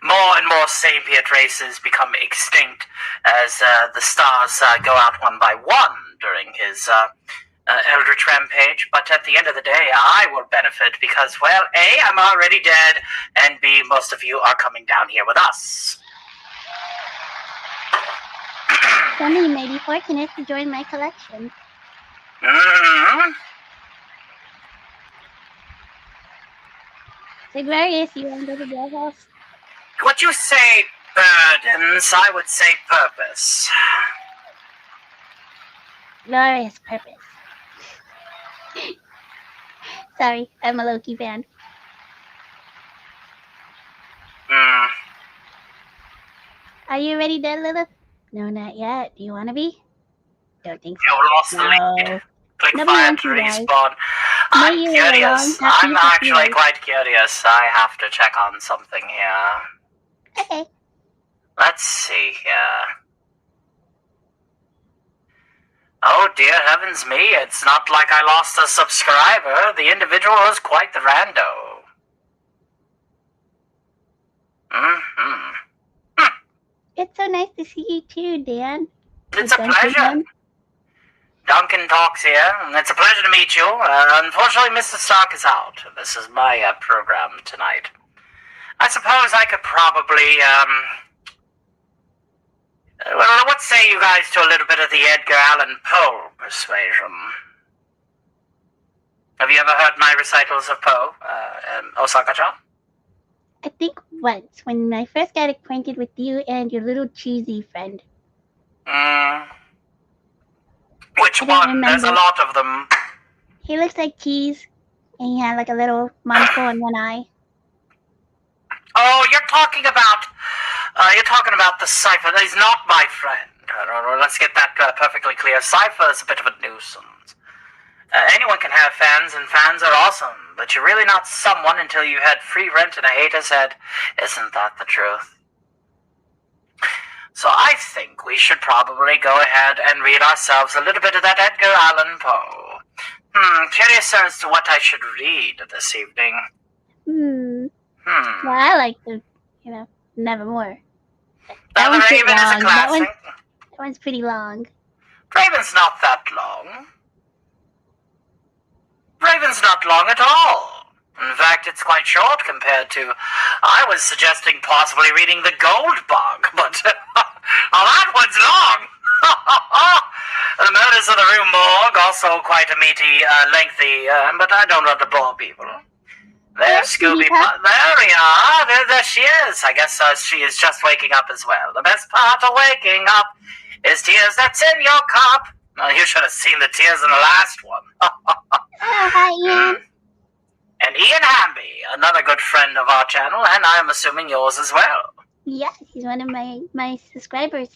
more and more sapient races become extinct, as the stars go out one by one during his eldritch rampage. But at the end of the day, I will benefit because, well, A, I'm already dead, and B, most of you are coming down here with us. Some of you may be fortunate to join my collection. Mm-hmm. So, Glorious, you want to go to the dollhouse? Would you say burdens? I would say purpose. Glorious purpose. Sorry, I'm a Loki fan. Are you ready, Dead Lilith? No, not yet. Do you want to be? Don't think so. You lost the lead. Click Nobody fire wants to you guys. respawn. I'm Maybe curious. alone, I'm actually yours. quite curious. I have to check on something here. Okay. Let's see here. Oh, dear heavens me, it's not like I lost a subscriber. The individual was quite the rando. Mm-hmm. It's so nice to see you too, Dan. It's a pleasure. Duncan talks here, and it's a pleasure to meet you. Unfortunately, Mr. Stark is out. This is my program tonight. I suppose I could probably, well, what say you guys to a little bit of the Edgar Allan Poe persuasion? Have you ever heard my recitals of Poe, Osaka-chan? I think once, when I first got acquainted with you and your little cheesy friend. Which one? There's a lot of them. He looks like cheese, and he had like a little monocle on one eye. Oh, you're talking about the Cypher. He's not my friend. Let's get that perfectly clear. Cypher is a bit of a nuisance. Anyone can have fans, and fans are awesome, but you're really not someone until you had free rent and a hater's head. Isn't that the truth? So I think we should probably go ahead and read ourselves a little bit of that Edgar Allan Poe. Curious as to what I should read this evening. Well, I like the, Nevermore. Now, The Raven is a classic. That one's pretty long. Raven's not that long. Raven's not long at all. In fact, it's quite short compared to... I was suggesting possibly reading The Gold Bug, but... oh, that one's long! The Murders of the Rue Morgue, also quite a meaty, lengthy, but I don't want to bore people. There's Scooby... There we are! There she is! I guess she is just waking up as well. The best part of waking up is tears that's in your cup. You should have seen the tears in the last one. Hi, Ian. And Ian Hamby, another good friend of our channel, and I'm assuming yours as well. Yeah, he's one of my subscribers.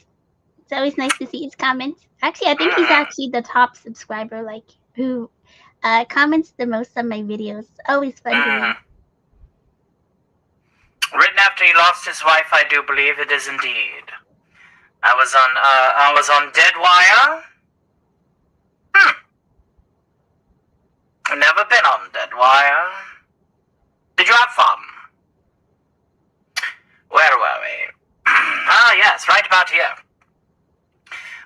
It's always nice to see his comments. Actually, I think he's actually the top subscriber, who comments the most on my videos. Always fun to read. Written after he lost his wife, I do believe it is indeed. I was on Dead Wire. I've never been on Dead Wire. Did you have fun? Where were we? Yes, right about here.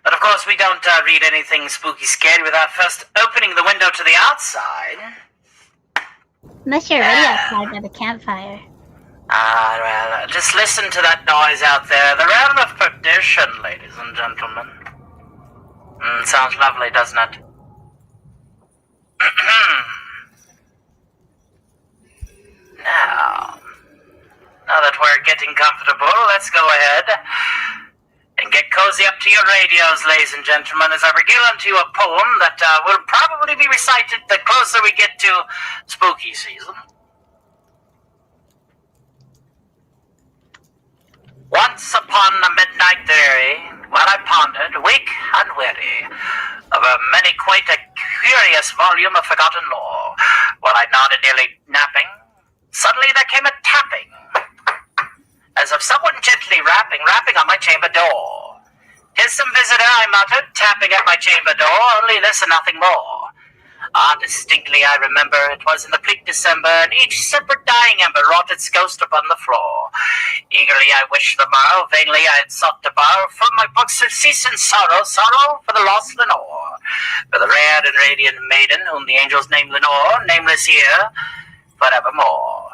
But of course we don't read anything spooky scary without first opening the window to the outside. Unless you're already outside by the campfire. Well, just listen to that noise out there. The realm of perdition, ladies and gentlemen. Sounds lovely, doesn't it? Now that we're getting comfortable, let's go ahead and get cozy up to your radios, ladies and gentlemen, as I regale unto you a poem that will probably be recited the closer we get to spooky season. Once upon a midnight dreary, while I pondered, weak and weary, over many quite a curious volume of forgotten lore, while I nodded nearly napping, suddenly there came a tapping, as of someone gently rapping on my chamber door. "'Tis some visitor," I muttered, tapping at my chamber door, "only this and nothing more." Distinctly I remember it was in the bleak December, and each separate dying ember wrought its ghost upon the floor. Eagerly I wished the morrow, vainly I had sought to borrow from my books surcease in sorrow, sorrow for the lost Lenore, for the rare and radiant maiden whom the angels name Lenore, nameless here, forevermore.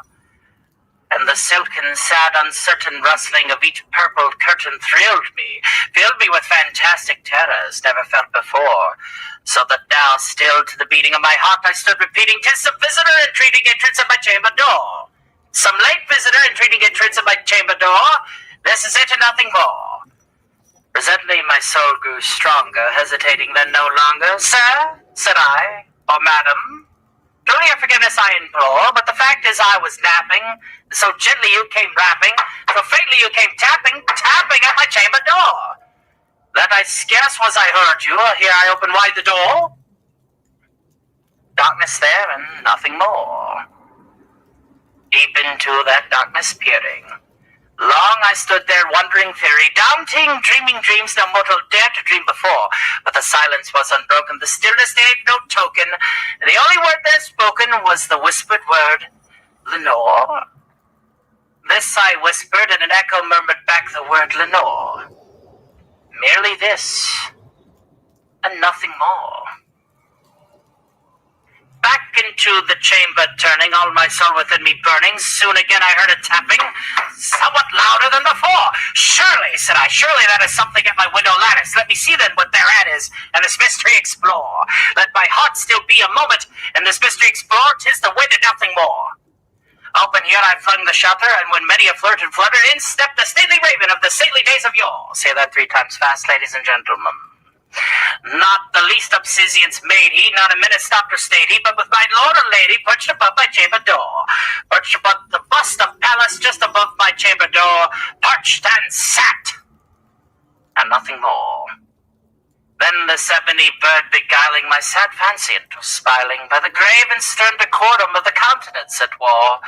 And the silken, sad, uncertain rustling of each purple curtain thrilled me, filled me with fantastic terrors never felt before, so that now, still to the beating of my heart, I stood repeating, "'Tis some visitor entreating entrance at my chamber door. Some late visitor entreating entrance at my chamber door. This is it and nothing more." Presently my soul grew stronger, hesitating then no longer. "Sir," said I, "or madam, truly your forgiveness I implore, but the fact is I was napping, so gently you came rapping, so faintly you came tapping at my chamber door, that I scarce was I heard you, here I opened wide the door. Darkness there and nothing more. Deep into that darkness peering, Long I stood there wondering fairy, doubting, dreaming dreams no mortal dared to dream before. But the silence was unbroken, the stillness gave no token. The only word there spoken was the whispered word, Lenore. This I whispered, and an echo murmured back the word Lenore. Merely this, and nothing more. Back into the chamber turning, all my soul within me burning. Soon again I heard a tapping, somewhat louder than before. Surely, said I, surely that is something at my window lattice. Let me see then what thereat is, and this mystery explore. Let my heart still be a moment, and this mystery explore. 'Tis the wind and nothing more. Open here I flung the shutter, and when many a flirt and fluttered, in stepped the stately raven of the stately days of yore. Say that 3 times fast, ladies and gentlemen. Not the least obseisance made he, not a minute stopped or stayed he, but with my lord or lady perched above my chamber door, perched above the bust of Pallas just above my chamber door, perched and sat, and nothing more. Then this ebony bird beguiling my sad fancy into smiling by the grave and stern decorum of the countenance it wore.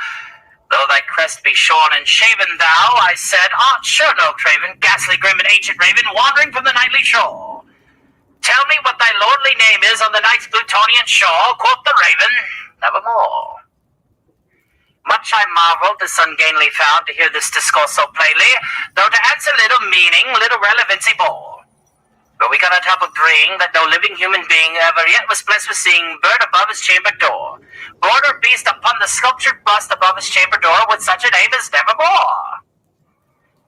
Though thy crest be shorn and shaven, thou, I said, art sure no craven, ghastly grim and ancient raven, wandering from the nightly shore. Tell me what thy lordly name is on the night's Plutonian shore, quoth the raven, nevermore. Much I marveled, this ungainly found, to hear this discourse so plainly, though to answer little meaning, little relevancy bore. But we cannot help agreeing that no living human being ever yet was blessed with seeing bird above his chamber door, bird or beast upon the sculptured bust above his chamber door, with such a name as nevermore.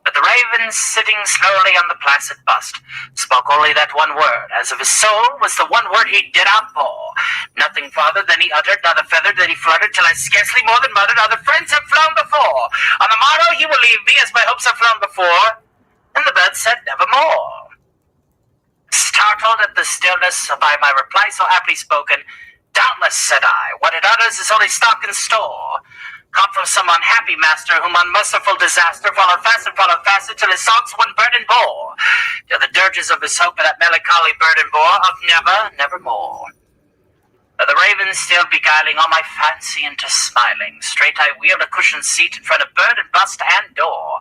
But the raven, sitting slowly on the placid bust, spoke only that one word, as if his soul was the one word he did outpour. Nothing farther than he uttered, not a feather that he fluttered, till I scarcely more than muttered, other friends have flown before. On the morrow he will leave me, as my hopes have flown before. And the bird said nevermore. Startled at the stillness by my reply so aptly spoken, doubtless, said I, what it utters is only stock and store, come from some unhappy master whom unmerciful disaster followed fast till his songs one burden bore, till the dirges of his hope that melancholy burden bore of never, nevermore. But the raven still beguiling all my fancy into smiling, straight I wheeled a cushioned seat in front of bird and bust and door.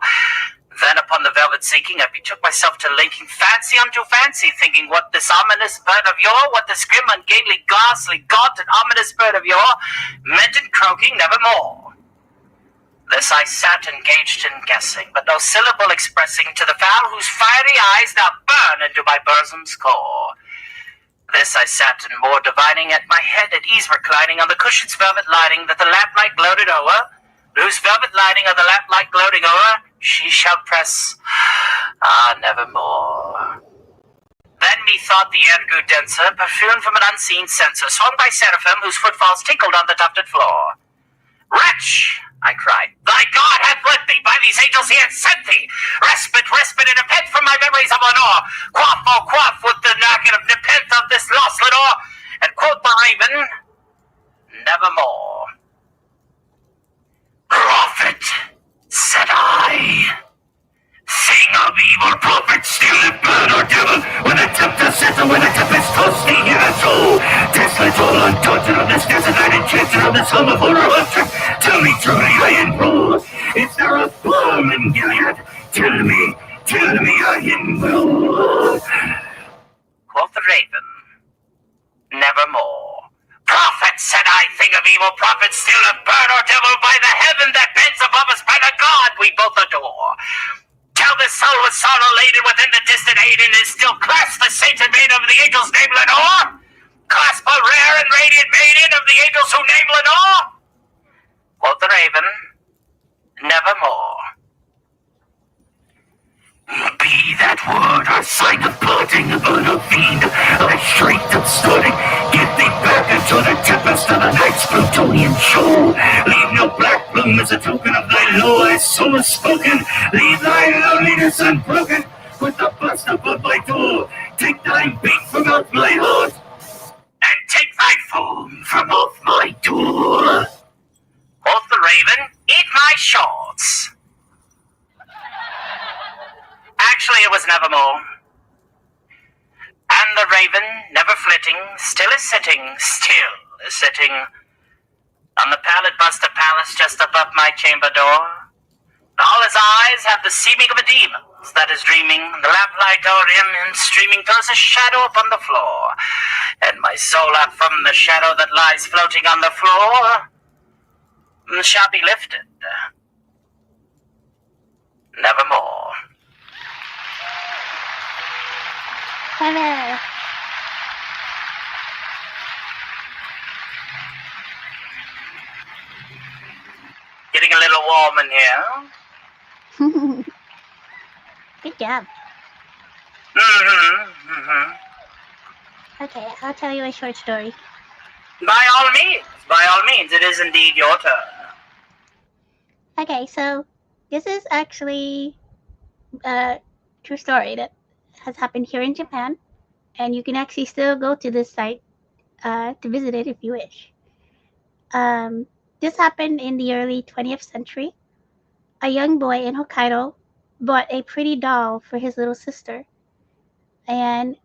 Then upon the velvet sinking, I betook myself to linking fancy unto fancy, thinking what this ominous bird of yore, what this grim, ungainly, ghastly, gaunt, and ominous bird of yore meant in croaking nevermore. This I sat engaged in guessing, but no syllable expressing to the fowl whose fiery eyes now burn into my bosom's core. This I sat and more divining, at my head at ease reclining on the cushion's velvet lining that the lamplight gloated o'er, whose velvet lining of the lamplight gloating o'er, she shall press, nevermore. Then methought the air grew denser, perfumed from an unseen censer, swung by seraphim whose footfalls tinkled on the tufted floor. Wretch, I cried, thy God hath led thee, by these angels he hath sent thee. Respite, respite, and repent from my memories of Lenore. Quaff, oh quaff, with the knocking of nepenthe of this lost Lenore. And quoth the raven, nevermore. Prophet, said I, thing of evil, prophet, still if bird or devil, when a tempter sets and when a tempest tossed thee here and so, desolate all undaunted on this desert night, enchanted on this hum of horror hunter, tell me truly, I implore, is there a balm in Gilead? Tell me, I implore. Quoth the raven, nevermore. Prophet, said I, thing of evil, prophet, still a bird or devil, by the heaven that bends above us, by the God we both adore. Tell this soul with sorrow laden within the distant Aiden is still clasp the sainted maiden of the angel's name Lenore? Clasp a rare and radiant maiden of the angels who name Lenore? Quoth the raven, nevermore. Be that word a sign of parting, burn of fiend, I shrieked and starting, get thee back into the tempest of the night's Plutonian show. Leave no black bloom as a token of thy low soul spoken. Leave thy loneliness unbroken with the bust above my door. Take thy beat from out my heart, and take thy foam from off my door. Quoth the raven, eat my shorts. Actually, it was nevermore. And the raven, never flitting, still is sitting on the pallid bust of Pallas just above my chamber door. All his eyes have the seeming of a demon that is dreaming. The lamplight o'er him and streaming throws a shadow upon the floor. And my soul out from the shadow that lies floating on the floor shall be lifted. Nevermore. Clever. Getting a little warm in here. Good job. Okay, I'll tell you a short story. By all means, it is indeed your turn. Okay, so this is actually a true story that has happened here in Japan, and you can actually still go to this site to visit it if you wish. This happened in the early 20th century. A young boy in Hokkaido bought a pretty doll for his little sister, and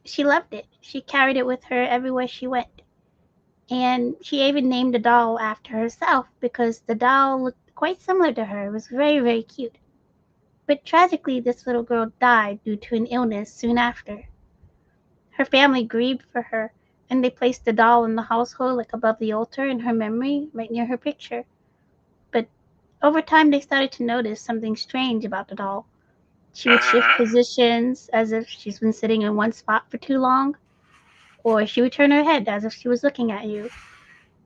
she loved it. She carried it with her everywhere she went. And she even named the doll after herself because the doll looked quite similar to her. It was very, very cute. But tragically, this little girl died due to an illness soon after. Her family grieved for her, and they placed the doll in the household, like above the altar in her memory, right near her picture. But over time, they started to notice something strange about the doll. She would shift positions as if she's been sitting in one spot for too long, or she would turn her head as if she was looking at you.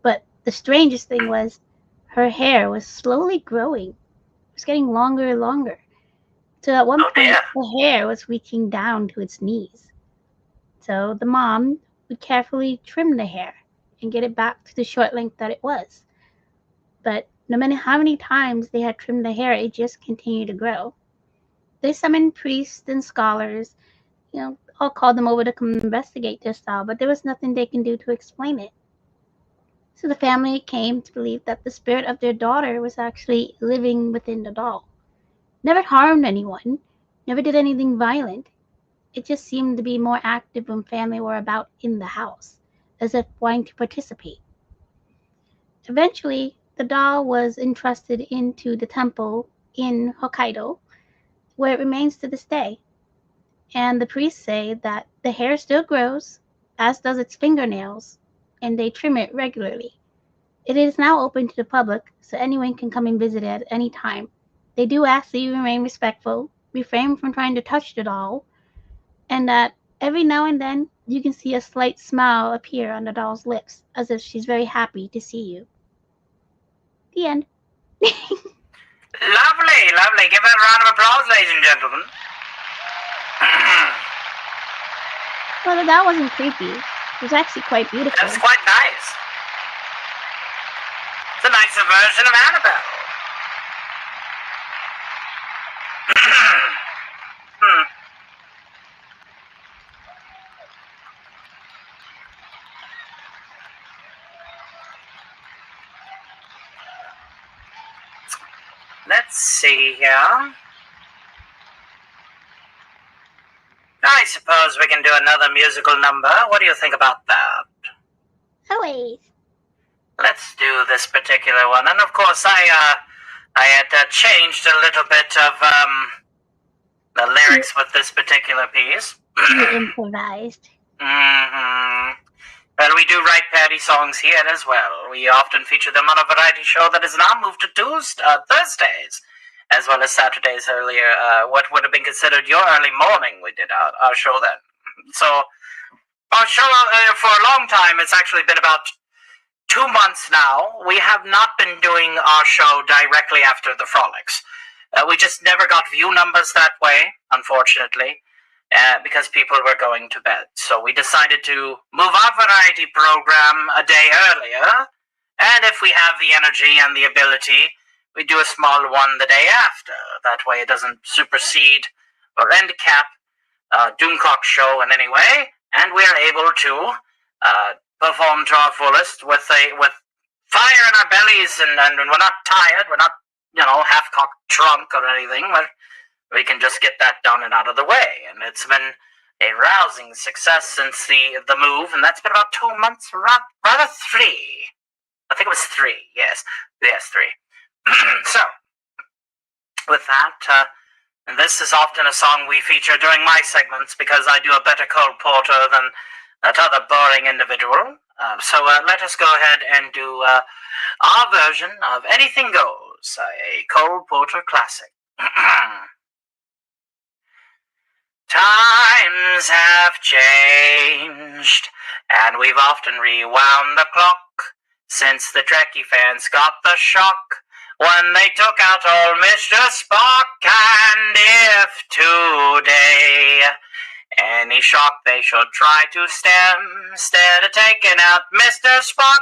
But the strangest thing was her hair was slowly growing. It was getting longer and longer. So at one point, the hair was reaching down to its knees. So the mom would carefully trim the hair and get it back to the short length that it was. But no matter how many times they had trimmed the hair, it just continued to grow. They summoned priests and scholars, all called them over to come investigate this doll, but there was nothing they can do to explain it. So the family came to believe that the spirit of their daughter was actually living within the doll. Never harmed anyone, never did anything violent. It just seemed to be more active when family were about in the house, as if wanting to participate. Eventually, the doll was entrusted into the temple in Hokkaido, where it remains to this day. And the priests say that the hair still grows, as does its fingernails, and they trim it regularly. It is now open to the public, so anyone can come and visit it at any time. They do ask that you remain respectful, refrain from trying to touch the doll, and that every now and then you can see a slight smile appear on the doll's lips, as if she's very happy to see you. The end. Lovely, lovely. Give her a round of applause, ladies and gentlemen. Well, that wasn't creepy. It was actually quite beautiful. That's quite nice. It's a nicer version of Annabelle. Let's see here. I suppose we can do another musical number. What do you think about that? Always. Let's do this particular one. And of course, I had changed a little bit of the lyrics with this particular piece. You improvised. Well, we do write parody songs here as well. We often feature them on a variety show that is now moved to Thursdays, as well as Saturdays earlier. What would have been considered your early morning, we did our show then. So, our show, for a long time, it's actually been about 2 months now. We have not been doing our show directly after the Frolics. We just never got view numbers that way, unfortunately. Because people were going to bed. So we decided to move our variety program a day earlier, and if we have the energy and the ability, we do a small one the day after. That way it doesn't supersede or handicap Doomcock show in any way, and we are able to perform to our fullest with fire in our bellies, and we're not tired, we're not, half-cocked drunk or anything, we can just get that done and out of the way. And it's been a rousing success since the move, and that's been about 2 months, rather 3. I think it was 3, yes. Yes, 3. So, with that, this is often a song we feature during my segments because I do a better Cole Porter than that other boring individual. So let us go ahead and do our version of Anything Goes, a Cole Porter classic. Times have changed, and we've often rewound the clock since the Trekkie fans got the shock when they took out old Mr. Spock. And if today any shock they should try to stem, instead of taking out Mr. Spock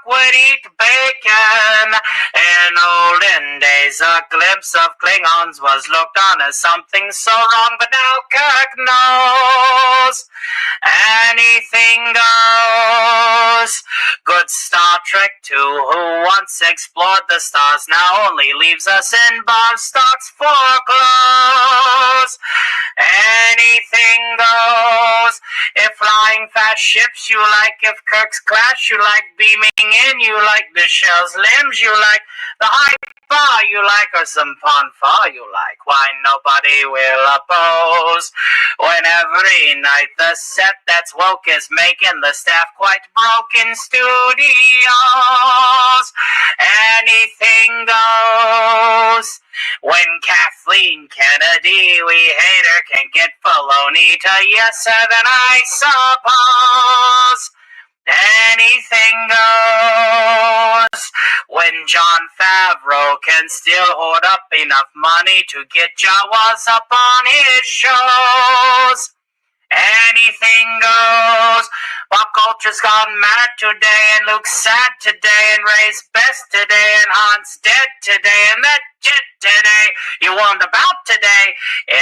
would eat bacon. In olden days, a glimpse of Klingons was looked on as something so wrong, but now Kirk knows anything goes. Good Star Trek 2, who once explored the stars, now only leaves us in bar stocks for clothes. Anything goes. If flying fast ships you like, if Kirk's class you like, beaming in you like, the shell's limbs you like, the high bar you like, or some fanfare you like, why nobody will oppose. When every night the set that's woke is making the staff quite broke in studios. Anything goes. When Kathleen Kennedy, we hate her, can get Filoni to yes sir, then I suppose anything goes. When John Favreau can still hoard up enough money to get Jawas up on his shows. Anything goes. Pop culture's gone mad today, and Luke's sad today, and Ray's best today, and Han's dead today, and that jet today you warned about today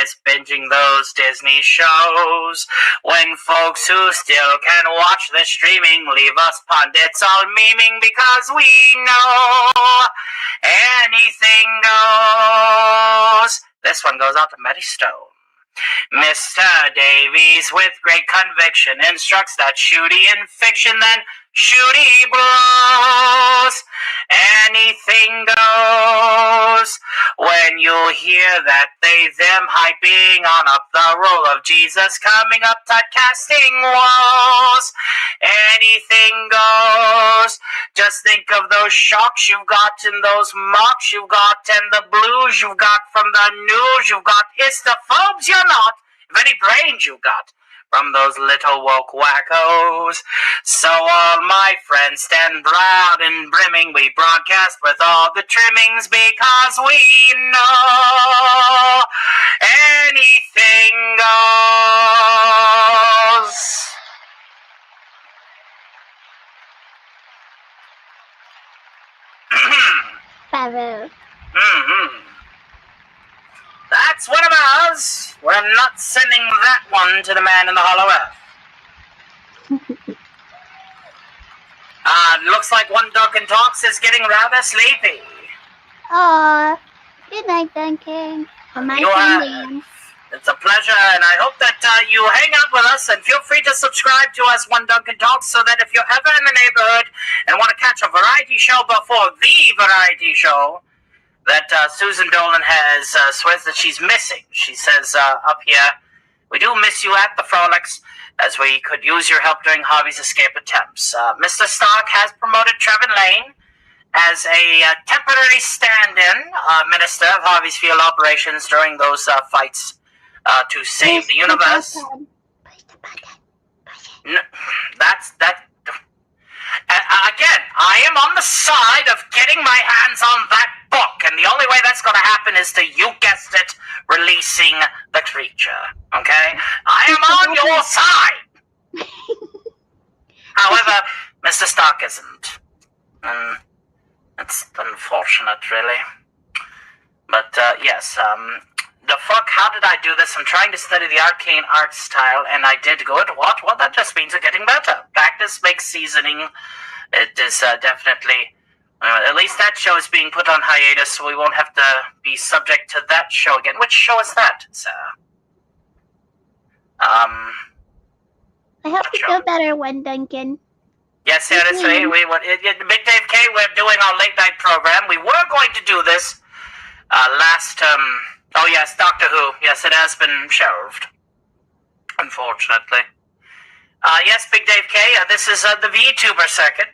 is binging those Disney shows. When folks who still can watch the streaming leave us pundits all memeing because we know anything goes. This one goes out to Maddie Stone. Mr. Davies, with great conviction, instructs that shooty in fiction, then shooty blows. Anything goes. When you hear that they, them hyping on up the role of Jesus coming up typecasting walls. Anything goes. Just think of those shocks you've got and those mocks you've got and the blues you've got from the news. You've got histophobes, you're not. If any brains you got from those little woke wackos. So all my friends stand proud and brimming. We broadcast with all the trimmings because we know anything goes. Bravo. That's one of ours. We're not sending that one to the man in the hollow earth. Looks like One Duncan Talks is getting rather sleepy. Aw. Good night, Duncan. Good night, Dan. It's a pleasure, and I hope that you hang out with us, and feel free to subscribe to us, One Duncan Talks, so that if you're ever in the neighborhood and want to catch a variety show before the variety show that Susan Dolan has swears that she's missing. She says up here, we do miss you at the Frolics, as we could use your help during Harvey's escape attempts. Mr. Stark has promoted Trevin Lane as a temporary stand-in minister of Harvey's field operations during those fights to save the universe. Push the button. No, that's that. Again, I am on the side of getting my hands on that book, and the only way that's going to happen is to, you guessed it, releasing the creature. Okay? I am on your side. However, Mr. Stark isn't. It's unfortunate, really. But, yes, the fuck, how did I do this? I'm trying to study the arcane art style, and I did good. What? Well, that just means I'm getting better. Practice makes seasoning. It is definitely... at least that show is being put on hiatus, so we won't have to be subject to that show again. Which show is that, sir? I hope you feel better, One Duncan. Yes, seriously. Big Dave K, we're doing our late night program. We were going to do this Oh yes, Doctor Who. Yes, it has been shelved, unfortunately. Yes, Big Dave K. This is the VTuber circuit.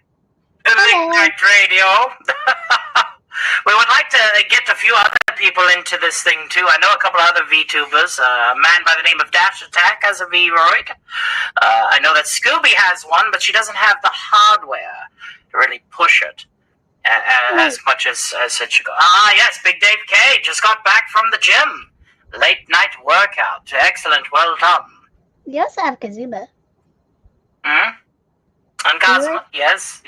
Late Night Radio. We would like to get a few other people into this thing too. I know a couple other VTubers. A man by the name of Dash Attack has a VRoid. I know that Scooby has one, but she doesn't have the hardware to really push it as much as it should go. Yes, Big Dave K just got back from the gym. Late night workout. Excellent, well done. You also have Kazuma. And Cosmo, yes.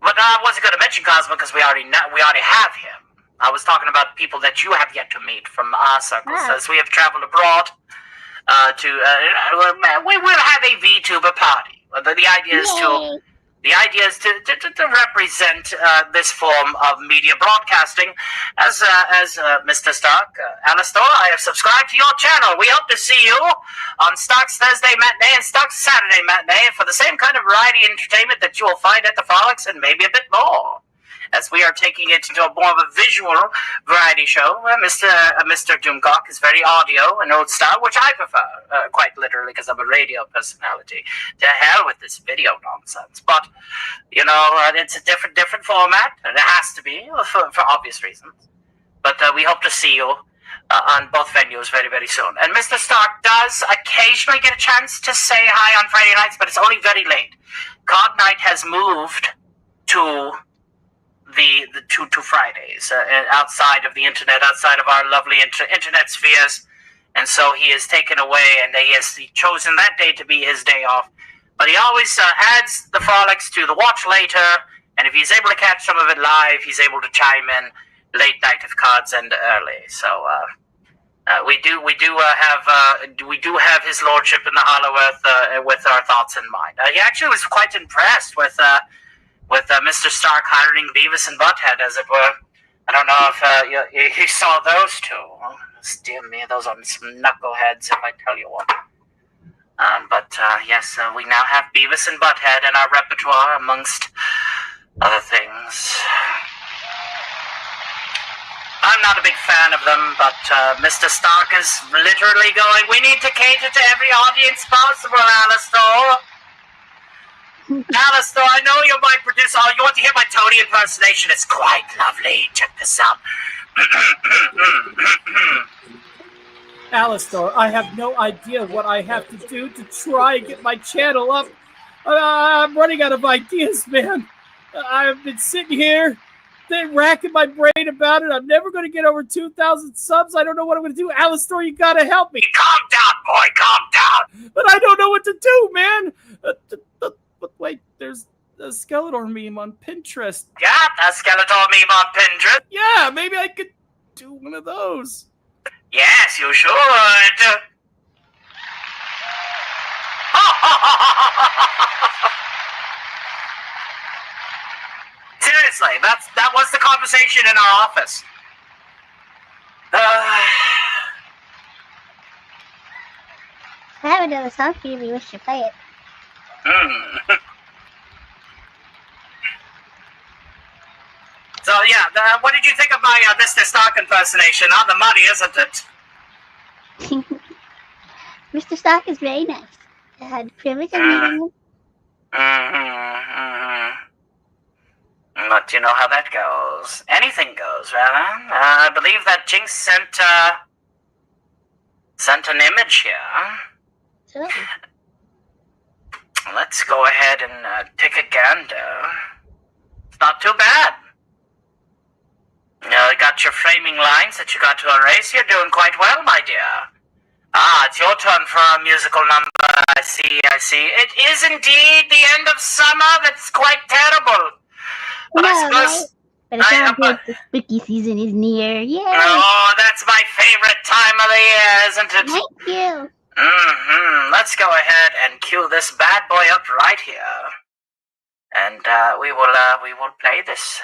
But I wasn't going to mention Cosmo because we already have him. I was talking about people that you have yet to meet from our circles, as we have traveled abroad we will have a VTuber party. The idea is to represent this form of media broadcasting. As Mr. Stark, Alastor, I have subscribed to your channel. We hope to see you on Stark's Thursday matinee and Stark's Saturday matinee for the same kind of variety entertainment that you will find at the Frolics and maybe a bit more. As we are taking it into more of a visual variety show, Mr. Doomcock is very audio and old style, which I prefer, quite literally, because I'm a radio personality. To hell with this video nonsense. But, it's a different format, and it has to be, for obvious reasons. But we hope to see you on both venues very, very soon. And Mr. Stark does occasionally get a chance to say hi on Friday nights, but it's only very late. COD Night has moved to the two Fridays outside of the internet, outside of our lovely internet spheres, and so he is taken away, and he has chosen that day to be his day off. But he always adds the Frolics to the watch later, and if he's able to catch some of it live, he's able to chime in late night if cards end early. So we do have his lordship in the Hollow Earth with our thoughts in mind. He actually was quite impressed with Mr. Stark hiring Beavis and Butthead, as it were. I don't know if you saw those two. Oh, dear me, those are some knuckleheads, if I tell you what. Yes, we now have Beavis and Butthead in our repertoire, amongst other things. I'm not a big fan of them, but Mr. Stark is literally going, we need to cater to every audience possible, Alastor. Alastor, I know you're my producer. Oh, you want to hear my Tony impersonation? It's quite lovely. Check this out. Alastor, I have no idea what I have to do to try and get my channel up. I'm running out of ideas, man. I've been sitting here, racking my brain about it. I'm never going to get over 2,000 subs. I don't know what I'm going to do. Alastor, you got to help me. Calm down, boy. Calm down. But I don't know what to do, man. But wait, there's a Skeletor meme on Pinterest. Yeah, a Skeletor meme on Pinterest. Yeah, maybe I could do one of those. Yes, you should. Seriously, that was the conversation in our office. I have another song for you if you wish to play it. So yeah, what did you think of my Mr. Stark impersonation? On the money, isn't it? Mr. Stark is very nice. I had the privilege of meeting him. But you know how that goes. Anything goes, rather. I believe that Jinx sent an image here. Sure. Let's go ahead and take a gander. It's not too bad. You got your framing lines that you got to erase. You're doing quite well, my dear. It's your turn for a musical number. I see. It is indeed the end of summer. That's quite terrible. But I suppose... But it's not good. The spooky season is near. Yay! Oh, that's my favorite time of the year, isn't it? Thank you. Let's go ahead and cue this bad boy up right here. And we will play this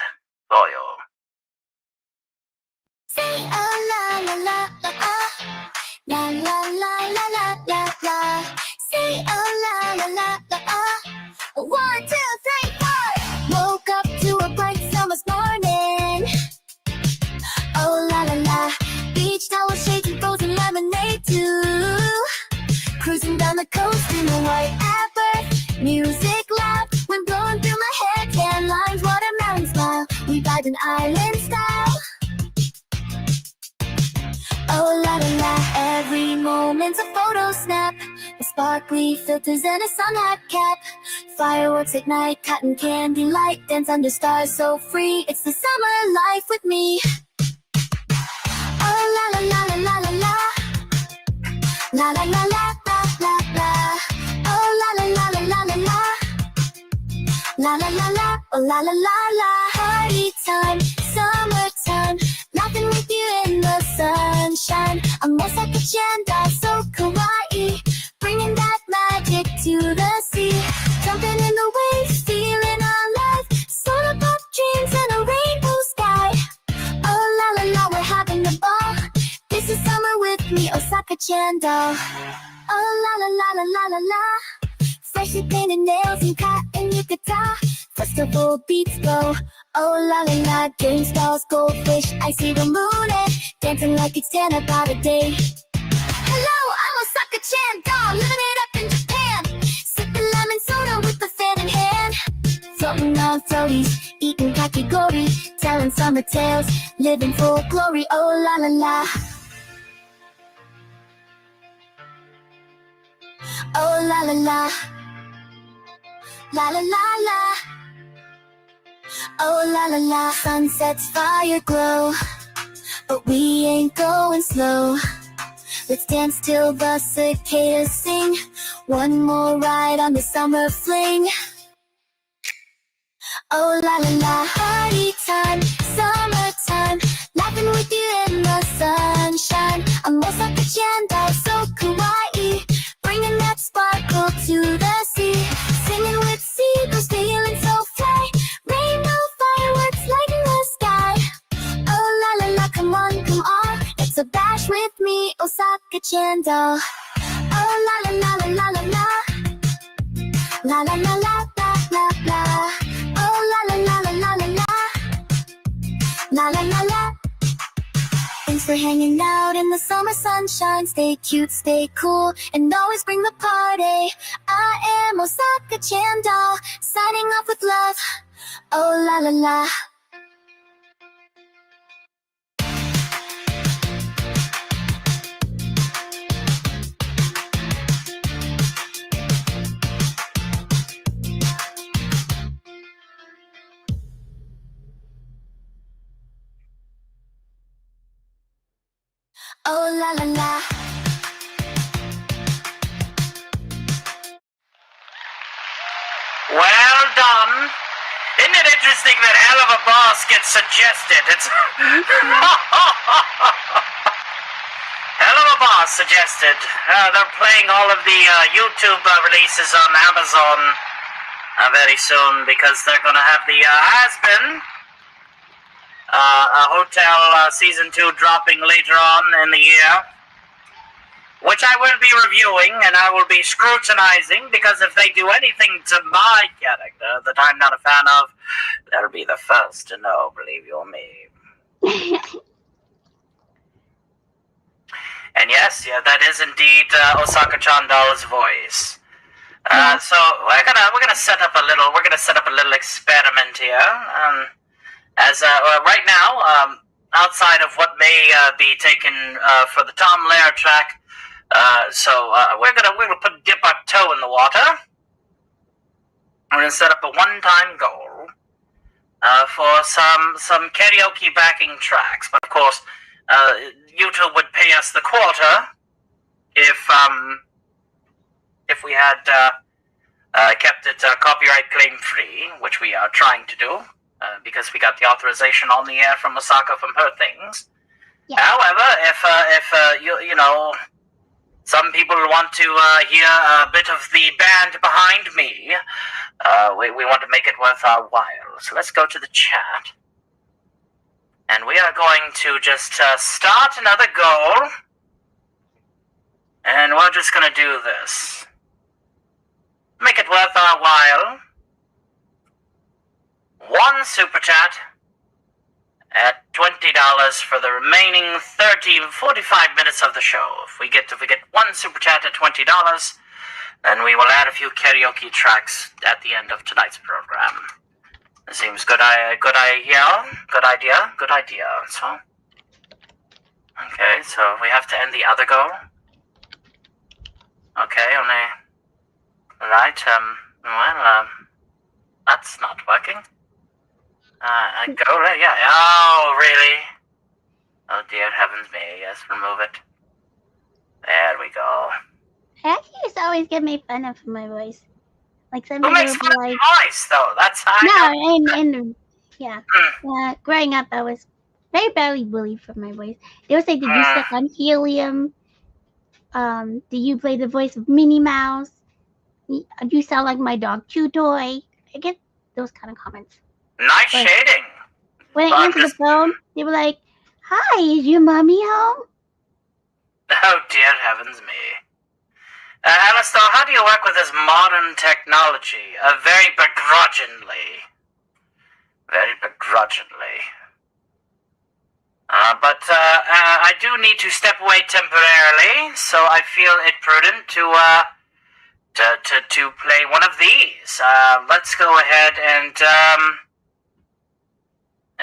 for you. Say oh la la la la la la la la la la la. Say oh la la la la 1, 2, 3, 4. Woke up to a bright summer's morning. Oh la la. Imagine island style. Oh la la la, every moment's a photo snap. With sparkly filters and a sun hat cap. Fireworks at night, cotton candy light. Dance under stars so free, it's the summer life with me. Oh la la la la la la la. La la la la la la la. Oh la la la la la la la. La la la la, oh la la la la. Party time, summertime. Laughing with you in the sunshine. I'm Osaka-Chan Doll, so kawaii. Bringing that magic to the sea. Jumping in the waves, feeling alive. Soda pop dreams and a rainbow sky. Oh la la la, we're having a ball. This is summer with me, Osaka-Chan Doll. Oh la la la la la la la. Freshly painted nails and cotton yukata. Festival beats go. Oh la la la, game stars, goldfish, I see the moon and dancing like it's 10 about a day. Hello, I'm Osaka-Chan Doll, living it up in Japan. Sipping lemon soda with the fan in hand. Floating on floaties, eating kakigori, telling summer tales, living full glory. Oh la la la. Oh la la la. La la la la. Oh la la la. Sunsets, fire glow, but we ain't going slow. Let's dance till the cicadas sing. One more ride on the summer fling. Oh la la la. Party time, summertime. Laughing with you in the sunshine. I'm Osaka-Chan Doll, so kawaii. Bringing that sparkle to the sea. Singing with seagulls, feeling so fly. Rainbow fireworks lighting the sky. Oh la la la, come on, come on. It's a bash with me, Osaka-Chan Doll. Oh la la la la la la la. La la la la la la la. Oh la la la la la la la. La la la la. Thanks for hanging out in the summer sunshine. Stay cute, stay cool, and always bring the party. I am Osaka-Chan Doll, signing off with love. Oh la la la. Oh la la la. Well done. Isn't it interesting that hell of a boss gets suggested? It's hell of a boss suggested. They're playing all of the YouTube releases on Amazon very soon because they're going to have the Has-Been Hotel Season 2 dropping later on in the year, which I will be reviewing and I will be scrutinizing, because if they do anything to my character that I'm not a fan of, they'll be the first to know, believe you me. And yes, yeah, that is indeed Osaka-Chan Doll's voice. So we're gonna set up a little experiment here. As right now, outside of what may be taken for the Tom Lehrer track, we're gonna dip our toe in the water. We're gonna set up a one-time goal for some karaoke backing tracks. But of course, YouTube would pay us the quarter if we had kept it copyright claim free, which we are trying to do. Because we got the authorization on the air from Osaka from her things. Yeah. However, if you know, some people want to hear a bit of the band behind me, we want to make it worth our while. So let's go to the chat, and we are going to just start another goal, and we're just going to do this. Make it worth our while. One super chat at $20 for the remaining 45 minutes of the show. If we get one super chat at $20, then we will add a few karaoke tracks at the end of tonight's program. It seems seems good. Good idea. So, okay, so we have to end the other goal. Okay, only right. That's not working. Go right. Yeah. Oh, really? Oh dear heavens me. Yes, remove it. There we go. Actually used to always get made fun of for my voice. Like some Who people makes would fun be of like, your voice, though? That's how growing up I was very badly bullied for my voice. They would say, did you suck on helium? Do you play the voice of Minnie Mouse? You sound like my dog Chew Toy. I get those kind of comments. Nice But shading. when I answer the phone, they were like, hi, is your mommy home? Oh dear heavens me. Alistair, how do you work with this modern technology? Very begrudgingly. Very begrudgingly. But I do need to step away temporarily, so I feel it prudent to play one of these. Let's go ahead and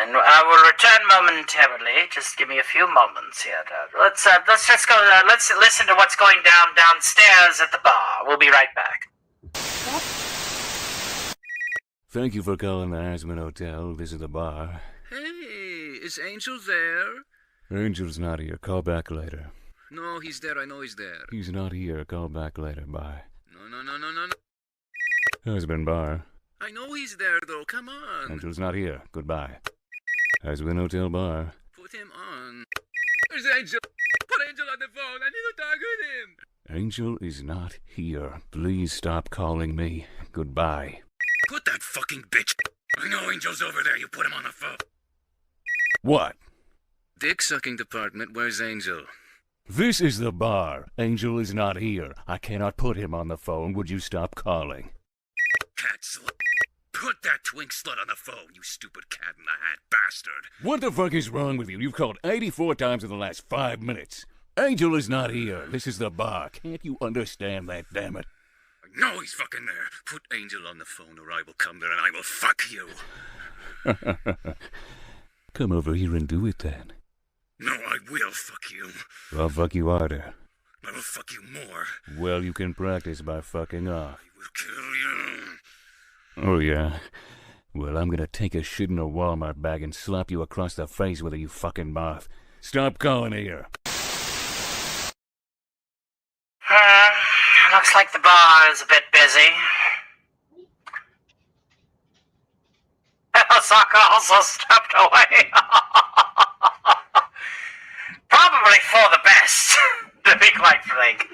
I will return momentarily. Just give me a few moments here. Let's just go. Let's listen to what's going downstairs at the bar. We'll be right back. Thank you for calling the Asman Hotel. This is the bar. Hey, is Angel there? Angel's not here. Call back later. No, he's there. I know he's there. He's not here. Call back later. Bye. No. Husband bar. I know he's there, though. Come on. Angel's not here. Goodbye. Asman Hotel bar. Put him on. Where's Angel? Put Angel on the phone. I need to talk with him. Angel is not here. Please stop calling me. Goodbye. Put that fucking bitch. I know Angel's over there. You put him on the phone. What? Dick-sucking department. Where's Angel? This is the bar. Angel is not here. I cannot put him on the phone. Would you stop calling? Cat slut. Put that twink slut on the phone, you stupid cat-in-the-hat bastard. What the fuck is wrong with you? You've called 84 times in the last 5 minutes. Angel is not here. This is the bar. Can't you understand that, damn it? I know he's fucking there. Put Angel on the phone or I will come there and I will fuck you. Come over here and do it then. No, I will fuck you. I'll fuck you harder. I will fuck you more. Well, you can practice by fucking off. I will kill you. Oh, yeah? Well, I'm gonna take a shit in a Walmart bag and slap you across the face with it, you fucking moth. Stop calling here. Looks like the bar is a bit busy. Osaka also stepped away. Probably for the best, to be quite frank.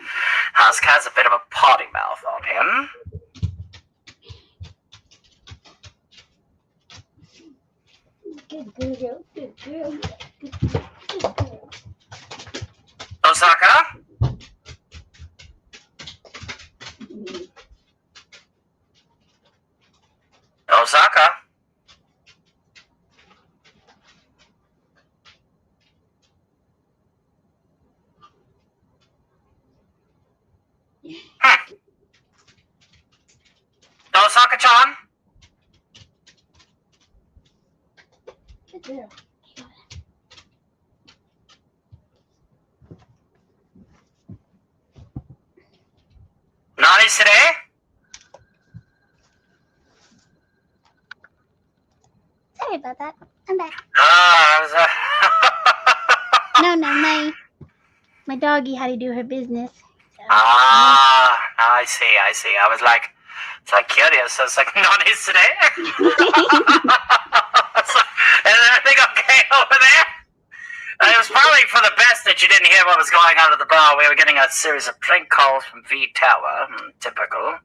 Osaka has a bit of a potty mouth on him. Good girl. Osaka? Osaka? OsakaChan? Good girl. Nice today? Sorry about that. I'm back. No, my doggy had to do her business. So, I see. I was like, it's like curious. I was like, Nani's today? Is everything okay over there? It was probably for the best that you didn't hear what was going on at the bar. We were getting a series of prank calls from V Tower. Typical.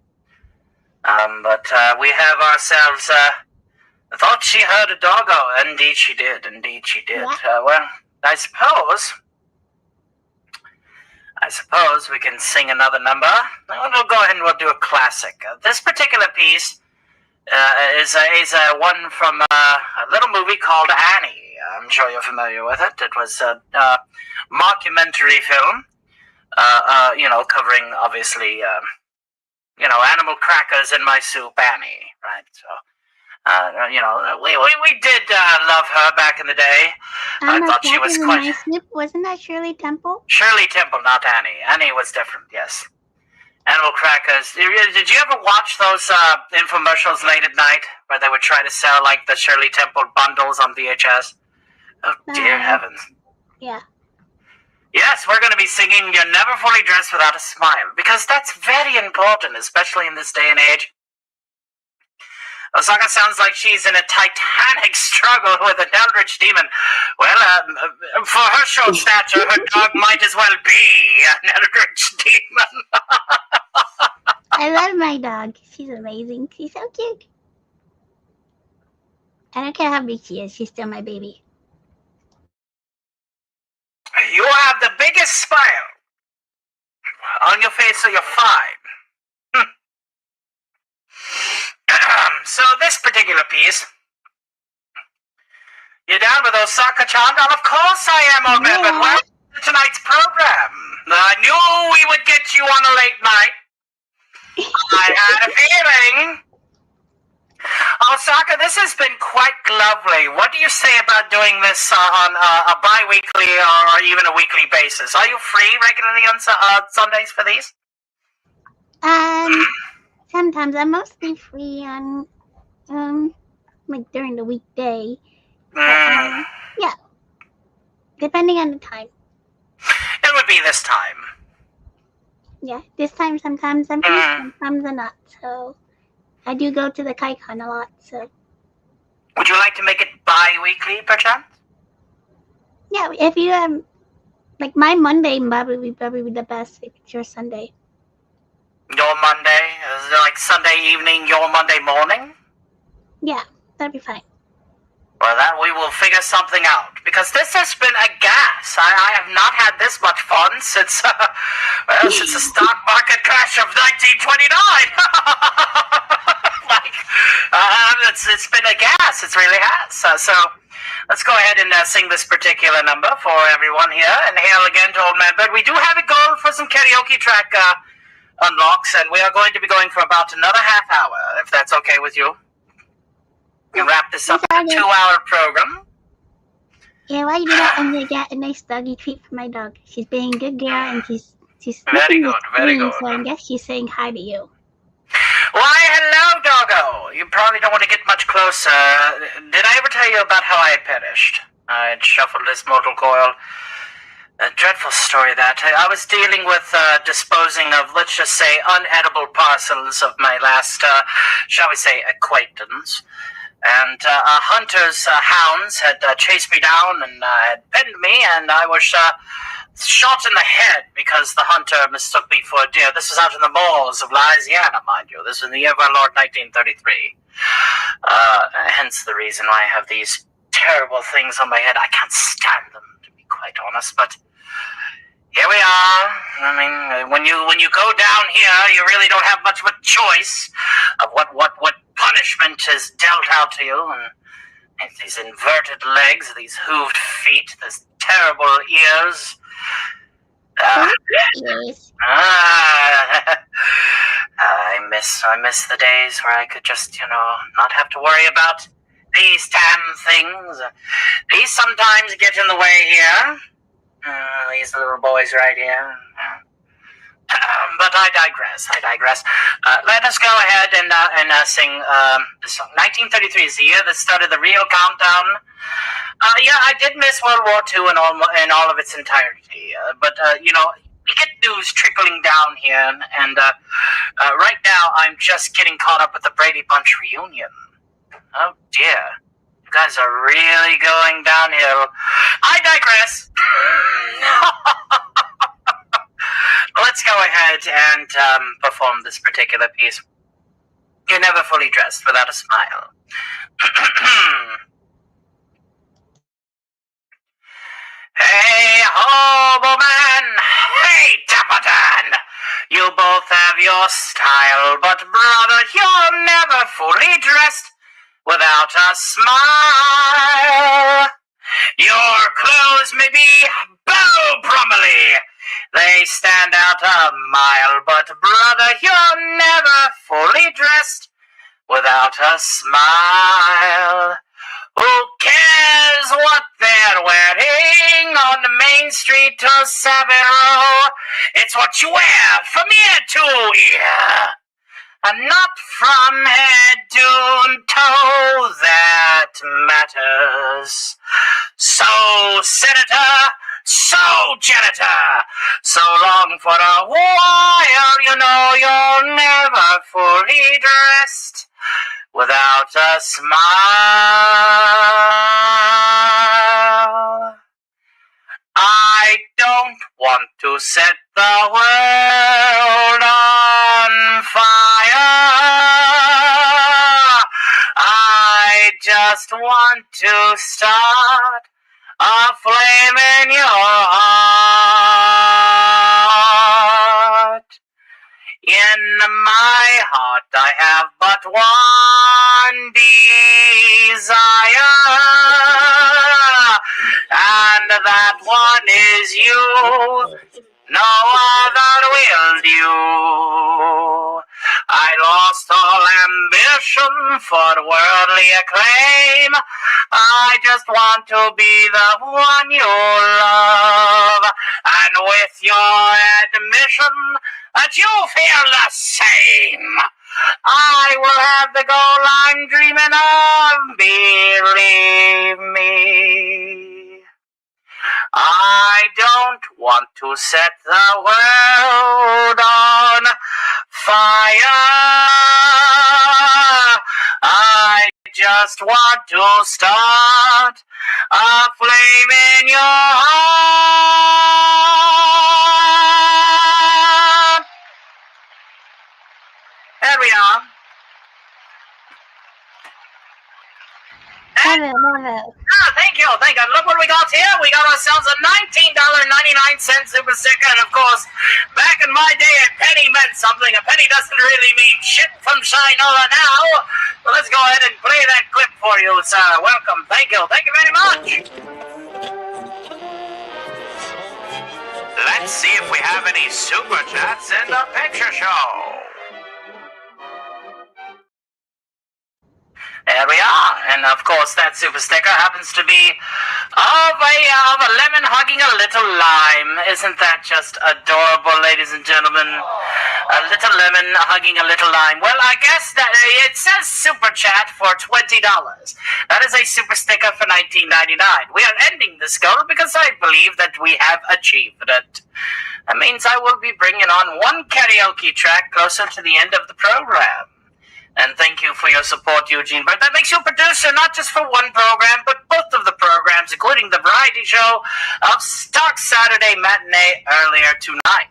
But we have ourselves, I thought she heard a doggo. Indeed she did. Yeah. Well, I suppose we can sing another number. We'll go ahead and we'll do a classic. This particular piece is one from a little movie called Annie. I'm sure you're familiar with it. It was a mockumentary film, covering, obviously, animal crackers in my soup, Annie, right? So We did love her back in the day. I thought she was quite... My soup. Wasn't that Shirley Temple? Shirley Temple, not Annie. Annie was different, yes. Animal crackers. Did you ever watch those infomercials late at night where they would try to sell like the Shirley Temple bundles on VHS? Oh, dear heavens. Yeah. Yes, we're going to be singing You're Never Fully Dressed Without a Smile, because that's very important, especially in this day and age. Osaka sounds like she's in a titanic struggle with an eldritch demon. Well, for her short stature, her dog might as well be an eldritch demon. I love my dog. She's amazing. She's so cute. I don't care how big she is. She's still my baby. You have the biggest smile on your face, so you're fine. So this particular piece, you're down with Osaka Chan Doll? Of course I am, old man, but welcome to tonight's program. I knew we would get you on a late night. I had a feeling. Osaka, this has been quite lovely. What do you say about doing this on a bi-weekly or even a weekly basis? Are you free regularly on Sundays for these? Sometimes I'm mostly free on, like during the weekday. But, yeah. Depending on the time. It would be this time. Yeah, this time sometimes I'm free, sometimes I'm not. So I do go to the KaiCon a lot. So. Would you like to make it bi-weekly, perchance? Yeah, if you like my Monday probably be the best if it's your Sunday. Your Monday? Is it like Sunday evening, your Monday morning? Yeah, that'd be fine. Well, that we will figure something out, because this has been a gas. I have not had this much fun since, since the stock market crash of 1929. It's been a gas. It really has. So let's go ahead and sing this particular number for everyone here, and hail again to Old Man Bird. We do have a goal for some karaoke track unlocks, and we are going to be going for about another half hour, if that's okay with you. We can wrap this up in a 2-hour program. Yeah, while you do that, I'm gonna get a nice doggy treat for my dog. She's being a good girl, and she's very good, very good. So I guess she's saying hi to you. Why, hello, doggo. You probably don't want to get much closer. Did I ever tell you about how I had perished? I had shuffled this mortal coil. A dreadful story that. I was dealing with disposing of, let's just say, unedible parcels of my last, shall we say, acquaintance. And hunter's hounds had chased me down and had pinned me, and I was shot in the head because the hunter mistook me for a deer. This was out in the moors of Louisiana, mind you. This was in the year of our Lord 1933. Hence the reason why I have these terrible things on my head. I can't stand them, to be quite honest, but here we are. I mean, when you go down here, you really don't have much of a choice of what punishment is dealt out to you. And these inverted legs, these hooved feet, these terrible ears. I miss the days where I could just, not have to worry about these damn things. These sometimes get in the way here. These little boys right here. But I digress. Let us go ahead and sing this song. 1933 is the year that started the real countdown. Yeah, I did miss World War II in all of its entirety. But we get news trickling down here, and right now I'm just getting caught up with the Brady Bunch reunion. Oh dear. You guys are really going downhill. I digress. Let's go ahead and perform this particular piece. You're never fully dressed without a smile. Hey, hobo-man! Hey, Dapper-Dan! You both have your style, but brother, you're never fully dressed without a smile. Your clothes may be bow-brummely. They stand out a mile, but brother, you're never fully dressed without a smile. Who cares what they're wearing on the main street to Savile Row? It's what you wear from ear to ear, and not from head to toe that matters. So, Senator, so, Janitor, so long for a while, you know you're never fully dressed without a smile. I don't want to set the world on fire. I just want to start a flame in your heart. In my heart I have but one desire, and that one is you. No other will do. I lost all ambition for worldly acclaim. I just want to be the one you love, and with your admission that you feel the same, I will have the goal I'm dreaming of, believe me. I don't want to set the world on fire. I just want to start a flame in your heart. There we are. Love it. Thank you. Look what we got here. We got ourselves a $19.99 super sticker, and of course, back in my day, a penny meant something. A penny doesn't really mean shit from Shinola now. So let's go ahead and play that clip for you, sir. Welcome. Thank you. Thank you very much. Let's see if we have any super chats in the picture show. There we are, and of course that super sticker happens to be of a lemon hugging a little lime. Isn't that just adorable, ladies and gentlemen? A little lemon hugging a little lime. Well, I guess that it says super chat for $20. That is a super sticker for $19.99. We are ending this goal because I believe that we have achieved it. That means I will be bringing on one karaoke track closer to the end of the program. And thank you for your support, Eugene. But that makes you a producer, not just for one program, but both of the programs, including the variety show of Stock Saturday Matinee earlier tonight.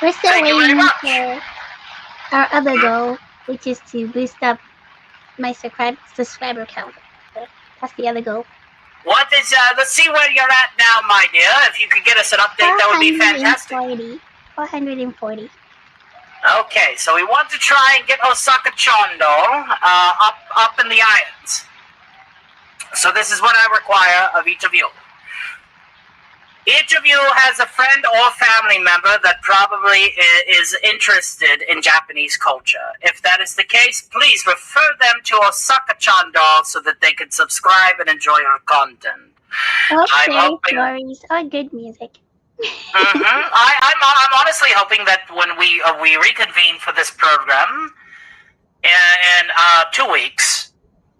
We're still Thank you very waiting much. for our other goal, which is to boost up my subscriber count. That's the other goal. What is, let's see where you're at now, my dear. If you could get us an update, that would be fantastic. 440. Okay, so we want to try and get Osaka Chan Doll up in the irons. So this is what I require of each of you. Each of you has a friend or family member that probably is interested in Japanese culture. If that is the case, please refer them to Osaka Chan Doll so that they can subscribe and enjoy her content. Okay, stories or good music. I'm honestly hoping that when we reconvene for this program in 2 weeks,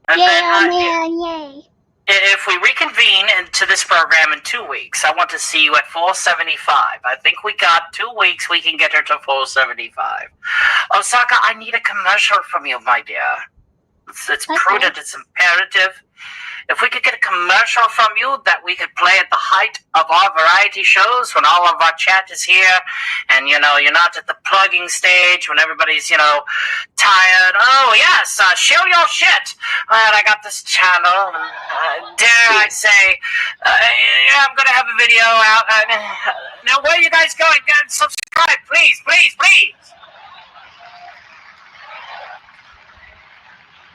and Yay! if we reconvene into this program in 2 weeks, I want to see you at 475. I think we got 2 weeks. We can get her to 475. Osaka, I need a commercial from you, my dear. It's Okay. prudent. It's imperative. If we could get a commercial from you that we could play at the height of our variety shows when all of our chat is here and, you're not at the plugging stage when everybody's, tired. Oh, yes, shill your shit. I got this channel. Dare I say, I'm going to have a video out. Now, where are you guys going? Subscribe, please.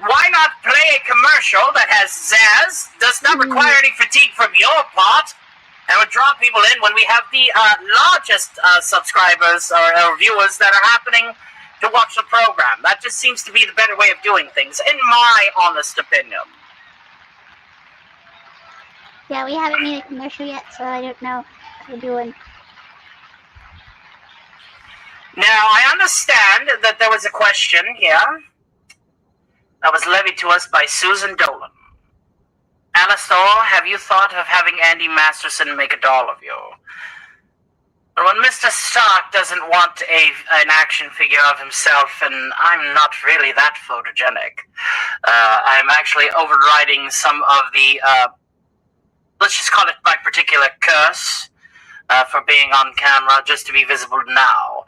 Why not play a commercial that has zazz, does not require any fatigue from your part, and would draw people in when we have the largest subscribers or viewers that are happening to watch the program. That just seems to be the better way of doing things, in my honest opinion. Yeah, we haven't made a commercial yet, so I don't know how we're doing. Now, I understand that there was a question here that was levied to us by Susan Dolan. Alastor, have you thought of having Andy Masterson make a doll of you? When Mr. Stark doesn't want an action figure of himself, and I'm not really that photogenic, I'm actually overriding some of the, let's just call it my particular curse for being on camera, just to be visible now.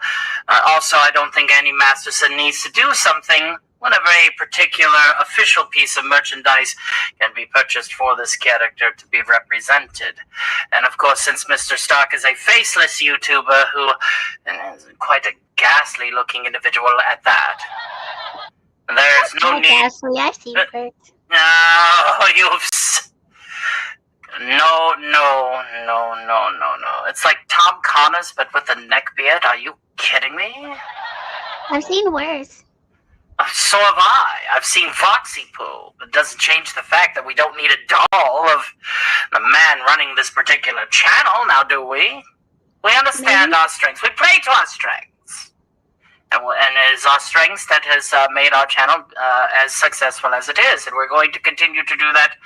Also, I don't think Andy Masterson needs to do something whenever a particular official piece of merchandise can be purchased for this character to be represented. And of course, since Mr. Stark is a faceless YouTuber who is quite a ghastly looking individual at that, there's no need. Ghastly, I've seen it first. No, No. It's like Tom Connors, but with a neck beard. Are you kidding me? I've seen worse. So have I. I've seen Foxy Poo. It doesn't change the fact that we don't need a doll of the man running this particular channel, now do we? We understand our strengths. We play to our strengths. And it is our strengths that has made our channel as successful as it is. And we're going to continue to do that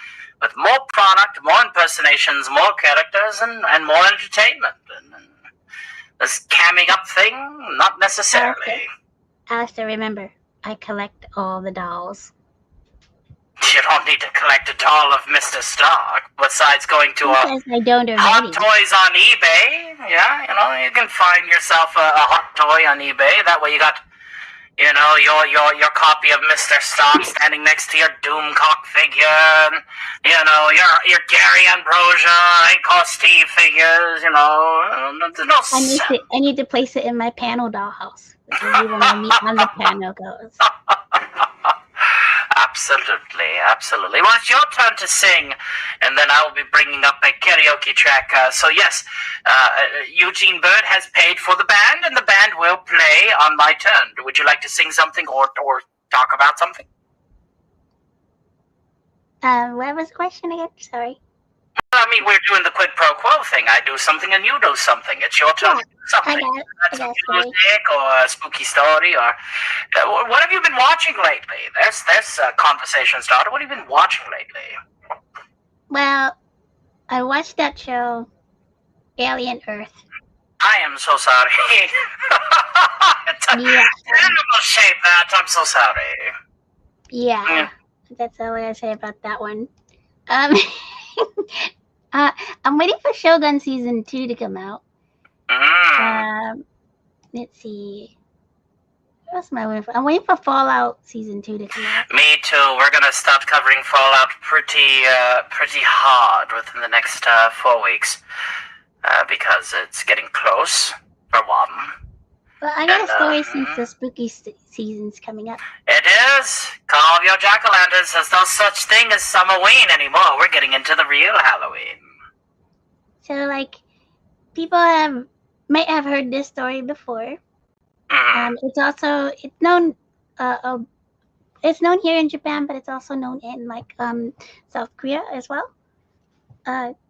with more product, more impersonations, more characters, and more entertainment. And this camming up thing, not necessarily. Okay. Alistair, remember, I collect all the dolls. You don't need to collect a doll of Mr. Stark, besides going to Because I don't Hot already. Toys on eBay. Yeah, you can find yourself a hot toy on eBay. That way you got, your copy of Mr. Stark standing next to your Doomcock figure. And, your Gary Ambrosia, Aiko Steve figures. There's no I need to place it in my panel dollhouse. This is even when me on the panel goes. Absolutely. Well, it's your turn to sing, and then I will be bringing up a karaoke track. So yes, Eugene Bird has paid for the band, and the band will play on my turn. Would you like to sing something or talk about something? What was the question again? Sorry. I mean, we're doing the quid pro quo thing. I do something and you do something. It's your turn to do something. That's a music or a spooky story or what have you been watching lately? There's a conversation started. What have you been watching lately? Well, I watched that show, Alien Earth. I am so sorry. It's a terrible shape that. I'm so sorry. Yeah, that's all I gotta say about that one. I'm waiting for Shogun Season 2 to come out. Let's see. What else am I waiting for? I'm waiting for Fallout Season 2 to come out. Me too. We're gonna start covering Fallout pretty hard within the next 4 weeks. Because it's getting close, for one. Well, I got a story since the spooky season's coming up. It is. Call your jack-o'-lanterns. There's no such thing as Summerween anymore. We're getting into the real Halloween. So, people might have heard this story before. It's known. It's known here in Japan, but it's also known in South Korea as well.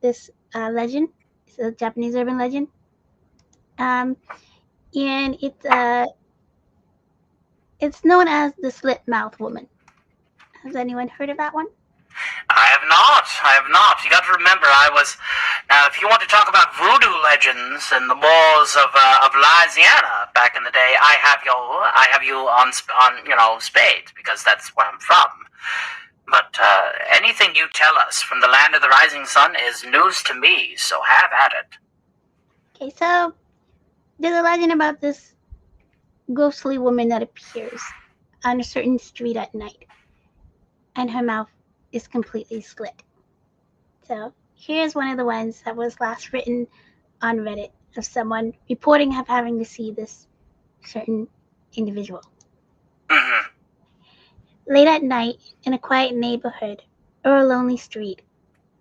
This legend, it's a Japanese urban legend. And it's known as the slit mouth woman. Has anyone heard of that one? I have not. You got to remember, now if you want to talk about voodoo legends and the walls of Louisiana back in the day, I have you on spades because that's where I'm from. But anything you tell us from the land of the rising sun is news to me, so have at it. Okay, so there's a legend about this ghostly woman that appears on a certain street at night, and her mouth is completely slit. So here's one of the ones that was last written on Reddit of someone reporting of having to see this certain individual. Late at night, in a quiet neighborhood or a lonely street,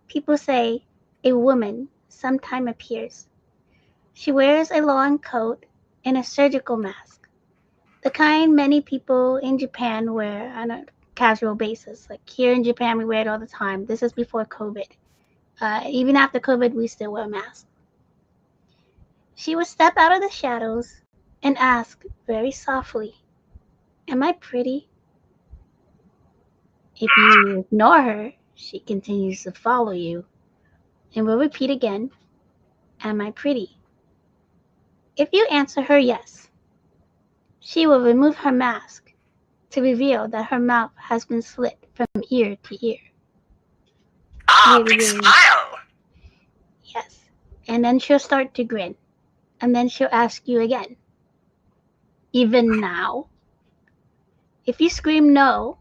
people say a woman sometime appears. She wears a long coat and a surgical mask. The kind many people in Japan wear on a casual basis. Like here in Japan, we wear it all the time. This is before COVID. Even after COVID, we still wear masks. She would step out of the shadows and ask very softly, "Am I pretty?" If you ignore her, she continues to follow you and will repeat again, "Am I pretty?" If you answer her yes, she will remove her mask to reveal that her mouth has been slit from ear to ear. Ah, Really, big really, smile. yes. And then she'll start to grin. And then she'll ask you again, "Even now?" If you scream no,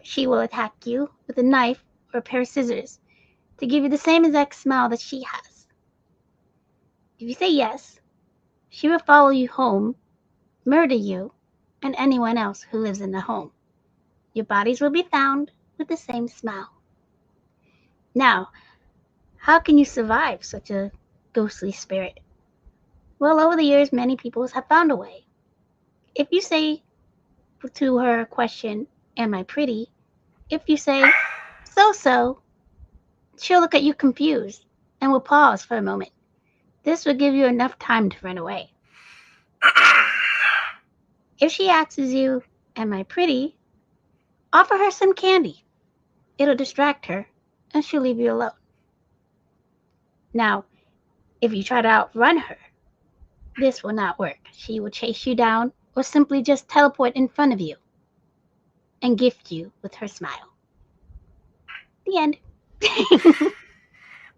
she will attack you with a knife or a pair of scissors to give you the same exact smile that she has. If you say yes, she will follow you home, murder you, and anyone else who lives in the home. Your bodies will be found with the same smile. Now, how can you survive such a ghostly spirit? Well, over the years, many people have found a way. If you say to her question, "Am I pretty?" If you say, "So-so," she'll look at you confused and will pause for a moment. This will give you enough time to run away. If she asks you, "Am I pretty?" offer her some candy. It'll distract her and she'll leave you alone. Now, if you try to outrun her, this will not work. She will chase you down or simply just teleport in front of you and gift you with her smile. The end.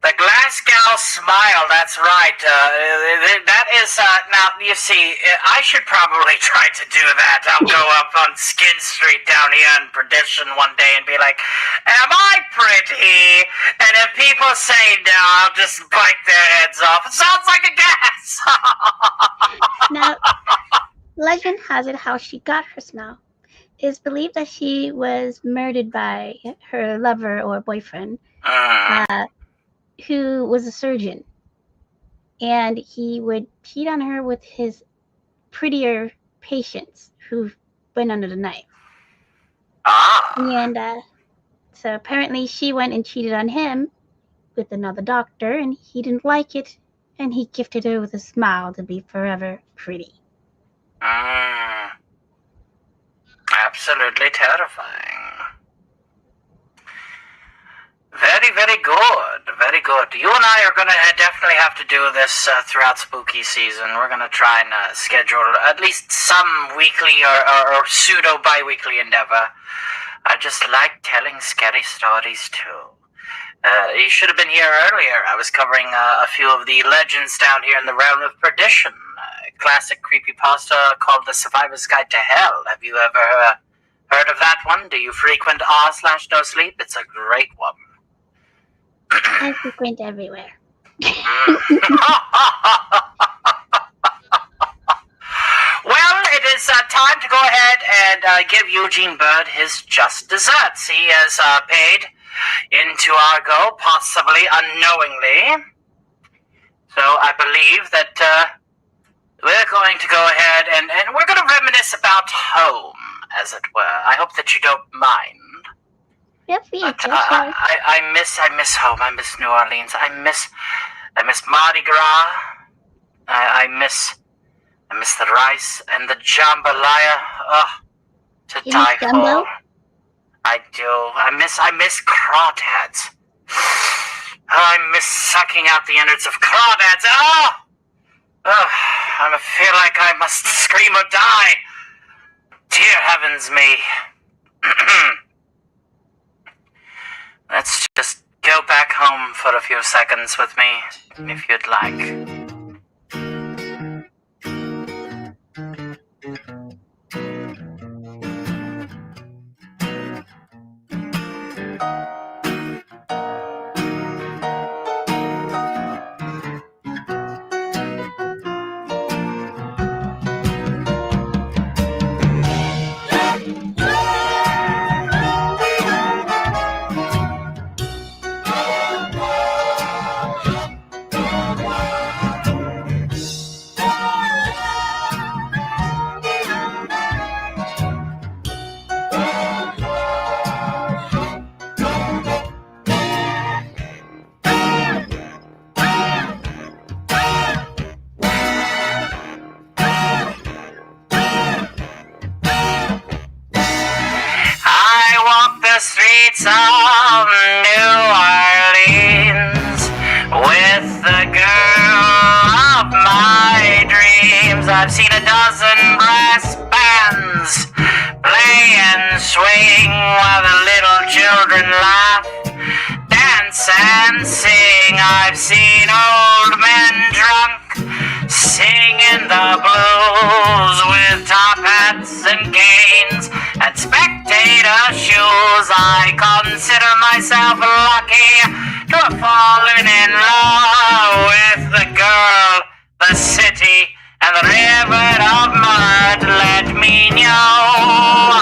The glass gal smile, that's right. That is, now, you see, I should probably try to do that. I'll go up on Skin Street down here in Perdition one day and be like, "Am I pretty?" And if people say no, I'll just bite their heads off. It sounds like a gas. Now, legend has it how she got her smile. It is believed that she was murdered by her lover or boyfriend, who was a surgeon, and he would cheat on her with his prettier patients who went under the knife. And so apparently she went and cheated on him with another doctor, and he didn't like it, and he gifted her with a smile to be forever pretty. Absolutely terrifying. Very, very good. Very good. You and I are going to definitely have to do this throughout spooky season. We're going to try and schedule at least some weekly or pseudo bi-weekly endeavor. I just like telling scary stories too. You should have been here earlier. I was covering a few of the legends down here in the realm of perdition. Classic creepypasta called The Survivor's Guide to Hell. Have you ever heard of that one? Do you frequent r/no sleep? It's a great one. I frequent everywhere. Well, it is time to go ahead and give Eugene Bird his just desserts. He has paid into our go, possibly unknowingly. So I believe that we're going to go ahead and we're going to reminisce about home, as it were. I hope that you don't mind. Feel free, But, sure. I miss home. I miss New Orleans. I miss Mardi Gras. I miss the rice and the jambalaya. To You die miss gumbo? for. I do. I miss crawdads. I miss sucking out the innards of crawdads. I feel like I must scream or die. Dear heavens me. Let's just go back home for a few seconds with me, if you'd like. streets of New Orleans with the girl of my dreams. I've seen a dozen brass bands play and swing while the little children laugh, dance and sing. I've seen old men drunk singing the blues with top hats and canes and spectator shoes. I consider myself lucky to have fallen in love with the girl, the city, and the river of mud. Let me know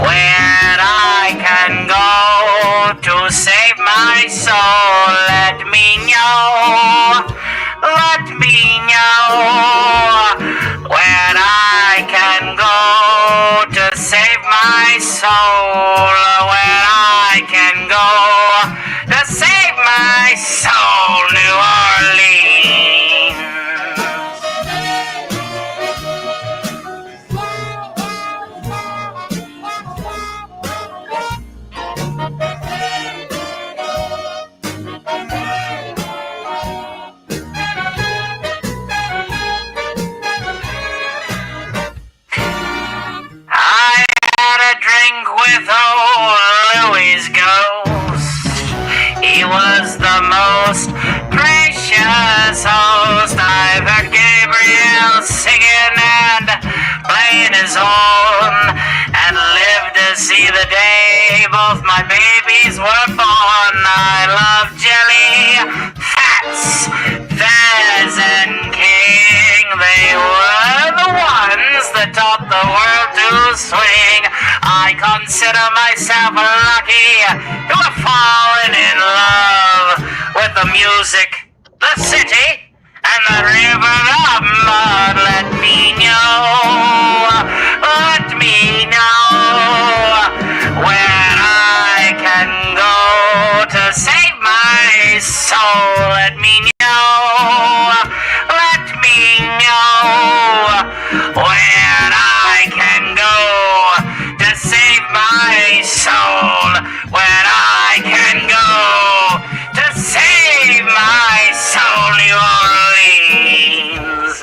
where I can go to save my soul. Let me know where I can go to save my soul. Where I can go to save my soul. New Orleans. I had a drink with old Louis' ghost. He was the most precious host. I've heard Gabriel singing and playing his horn, and lived to see the day both my babies were born. I love jelly, Fats, Fez, and King. They were the ones that taught the world to swing. I consider myself lucky to have fallen in love with the music, the city, and the river of mud. Let me know where I can go to save my soul. Let me know where I can go to save my soul. Where I can go to save my soul. New Orleans.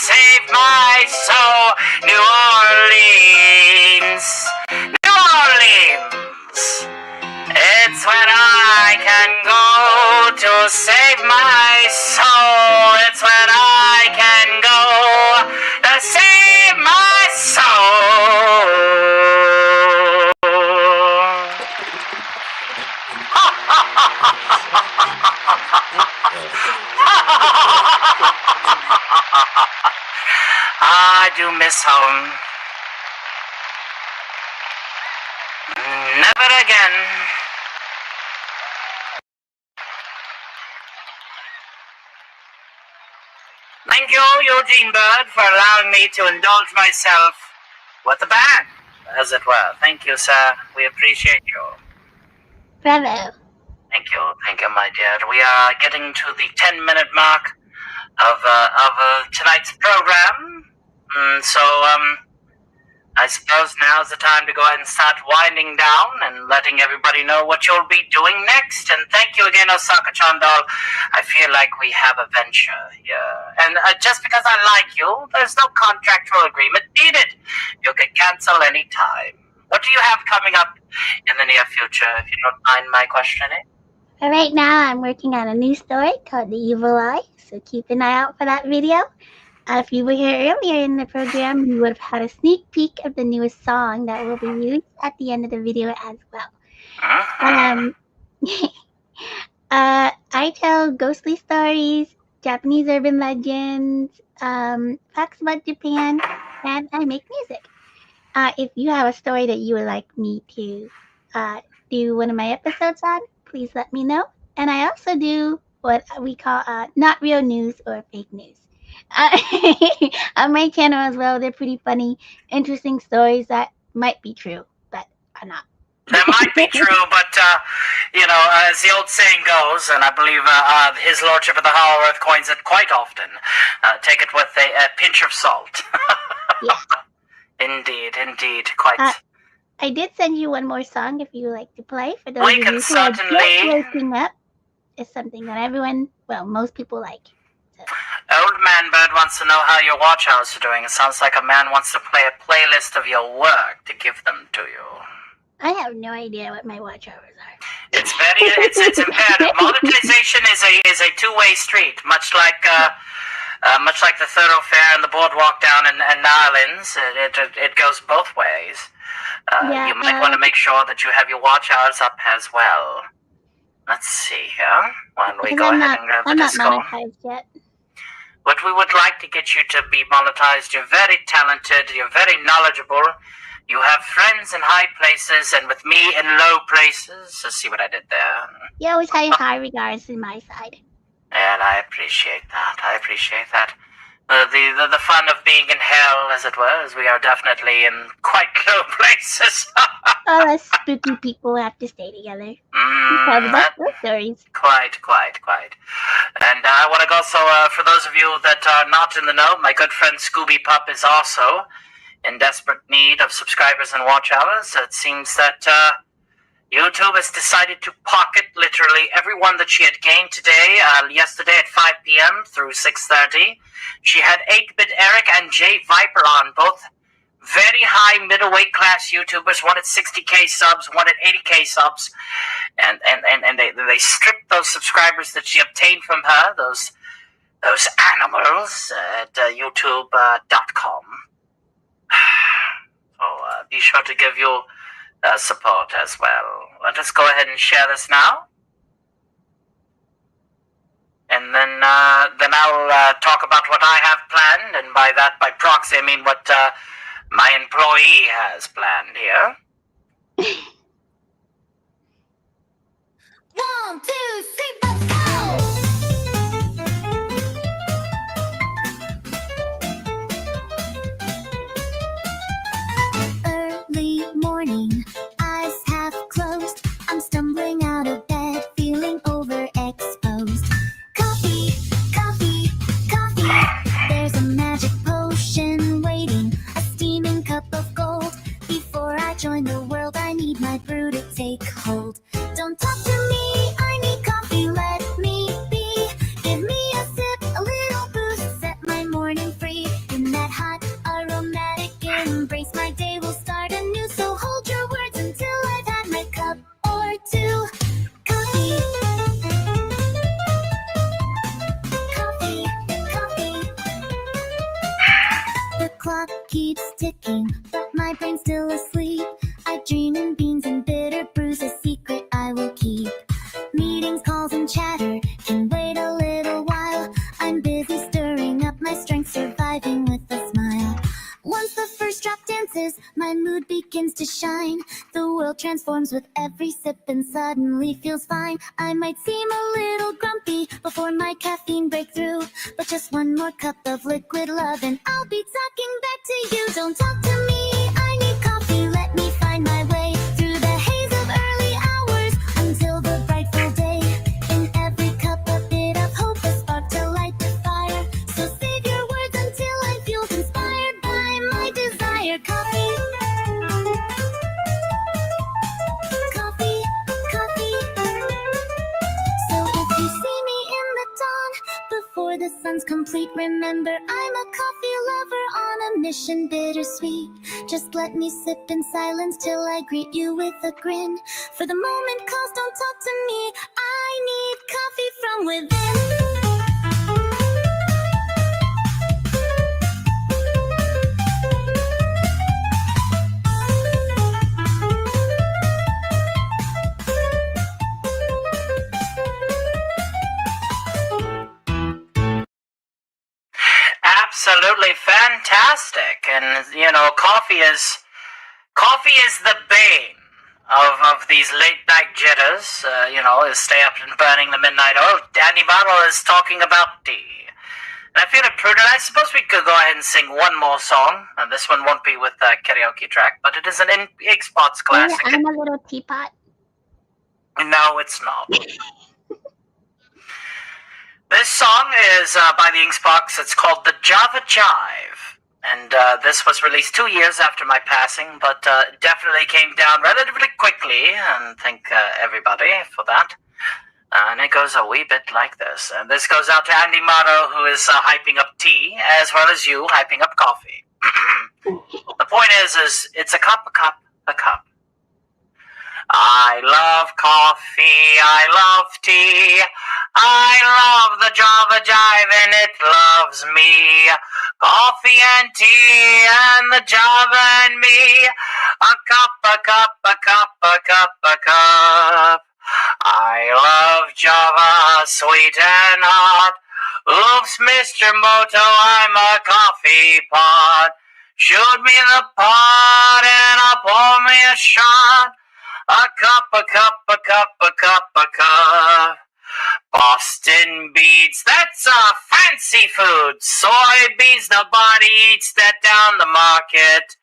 save my soul. New Orleans, New Orleans. It's where I can go to save my soul. It's where I can go to save my soul. I do miss home. Never again. Thank you, Eugene Bird, for allowing me to indulge myself with the band, as it were. Thank you, sir. We appreciate you. Bravo. Thank you, my dear. We are getting to the 10-minute mark of tonight's program. I suppose now's the time to go ahead and start winding down and letting everybody know what you'll be doing next. And thank you again, Osaka Chan Doll. I feel like we have a venture here. And just because I like you, there's no contractual agreement needed. You can cancel any time. What do you have coming up in the near future, if you don't mind my questioning? But right now, I'm working on a new story called The Evil Eye, so keep an eye out for that video. If you were here earlier in the program, you would have had a sneak peek of the newest song that will be used at the end of the video as well. I tell ghostly stories, Japanese urban legends, facts about Japan, and I make music. If you have a story that you would like me to do one of my episodes on, please let me know. And I also do what we call not real news or fake news. On my channel as well, they're pretty funny, interesting stories that might be true, but are not. That might be true, but, as the old saying goes, and I believe His Lordship of the Hollow Earth coins it quite often, take it with a pinch of salt. Yeah. Indeed, quite. I did send you one more song if you would like to play. For those We of can you who are just certainly- waking up, it's something that most people like. So. Old Man Bird wants to know how your watch hours are doing. It sounds like a man wants to play a playlist of your work to give them to you. I have no idea what my watch hours are. It's imperative. Monetization is a two-way street, much like the thoroughfare and the boardwalk down in Nylands. It goes both ways. You might want to make sure that you have your watch hours up as well. Let's see here. Why don't we go ahead and grab the disco? I'm not monetized yet. But we would like to get you to be monetized. You're very talented. You're very knowledgeable. You have friends in high places and with me in low places. So see what I did there? You always have high regards in my side. And I appreciate that. The fun of being in hell, as it were, is we are definitely in quite low places. All us spooky people have to stay together. Tell the best ghost stories. Quite. And I want to also, for those of you that are not in the know, my good friend Scooby Pup is also in desperate need of subscribers and watch hours. It seems that YouTube has decided to pocket literally everyone that she had gained today, yesterday at 5 p.m. through 6:30. She had 8-Bit Eric and Jay Viper on, both very high middleweight class YouTubers, one at 60k subs, one at 80k subs, and they stripped those subscribers that she obtained from her, those animals, at youtube.com. So be sure to give you support as well. Let us go ahead and share this now. And then I'll talk about what I have planned, and by that, by proxy, I mean what my employee has planned here. 1, 2, 3, 4, go! Early morning, eyes half closed. I'm stumbling out of bed, feeling overexposed. Coffee, coffee, coffee. There's a magic potion waiting, a steaming cup of gold. Before I join the world, I need my brew to take hold. Don't talk to me, I need coffee, let me clock keeps ticking, but my brain's still asleep. I dream in beans and bitter brews, a secret I will keep. Meetings, calls, and chatter can wait a little while. I'm busy stirring up my strength, surviving with a smile. Once the first drop dances, my mood begins to shine. The world transforms with every sip and suddenly feels fine. I might seem a little grumpy before my caffeine breakthrough, but just one more cup of liquid love and I'll be talking back to you. Don't talk to me, I need coffee, let me find my way through the haze of early hours until the bright full day. In every cup a bit of hope, a spark to light the fire. So save your words until I feel inspired by my desire. Coffee, coffee, coffee. So if you see me in the dawn, before the sun's complete, remember I'm a coffee lover on a mission, bittersweet. Just let me sip in silence till I greet you with a grin. For the moment, cause don't talk to me, I need coffee from within. Absolutely fantastic. And coffee is the bane of these late night jitters. Is stay up and burning the midnight oil. Danny Bottle is talking about tea. And I feel it prudent. I suppose we could go ahead and sing one more song. And this one won't be with a karaoke track, but it is an Xbox classic. I'm a little teapot. No, it's not. This song is by the Xbox. It's called The Java Jive. And this was released 2 years after my passing, but definitely came down relatively quickly, and thank everybody for that. And it goes a wee bit like this. And this goes out to Andy Motto, who is hyping up tea, as well as you hyping up coffee. The point is it's a cup. I love coffee, I love tea, I love the Java Jive and it loves me. Coffee and tea and the Java and me. A cup. I love Java, sweet and hot. Oops, Mr. Moto, I'm a coffee pot. Shoot me the pot and I'll pour me a shot. A cup. Boston beans, that's a fancy food. Soybeans, nobody eats that down the market.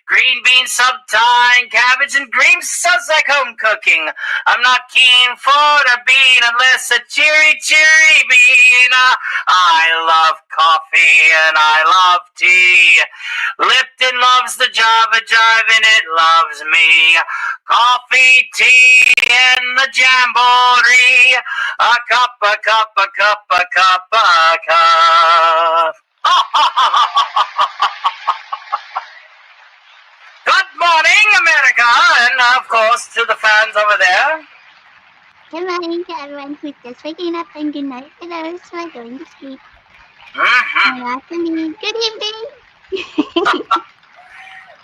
Green beans sometime, cabbage and green sounds like home cooking. I'm not keen for the bean unless a cheery bean. I love coffee and I love tea. Lipton loves the Java Jive and it loves me. Coffee, tea, and the jamboree. A cup. Good morning, America, and of course to the fans over there. Good morning to everyone who's just waking up, and good night to those who are going to sleep. Mm-hmm. And afternoon, good evening.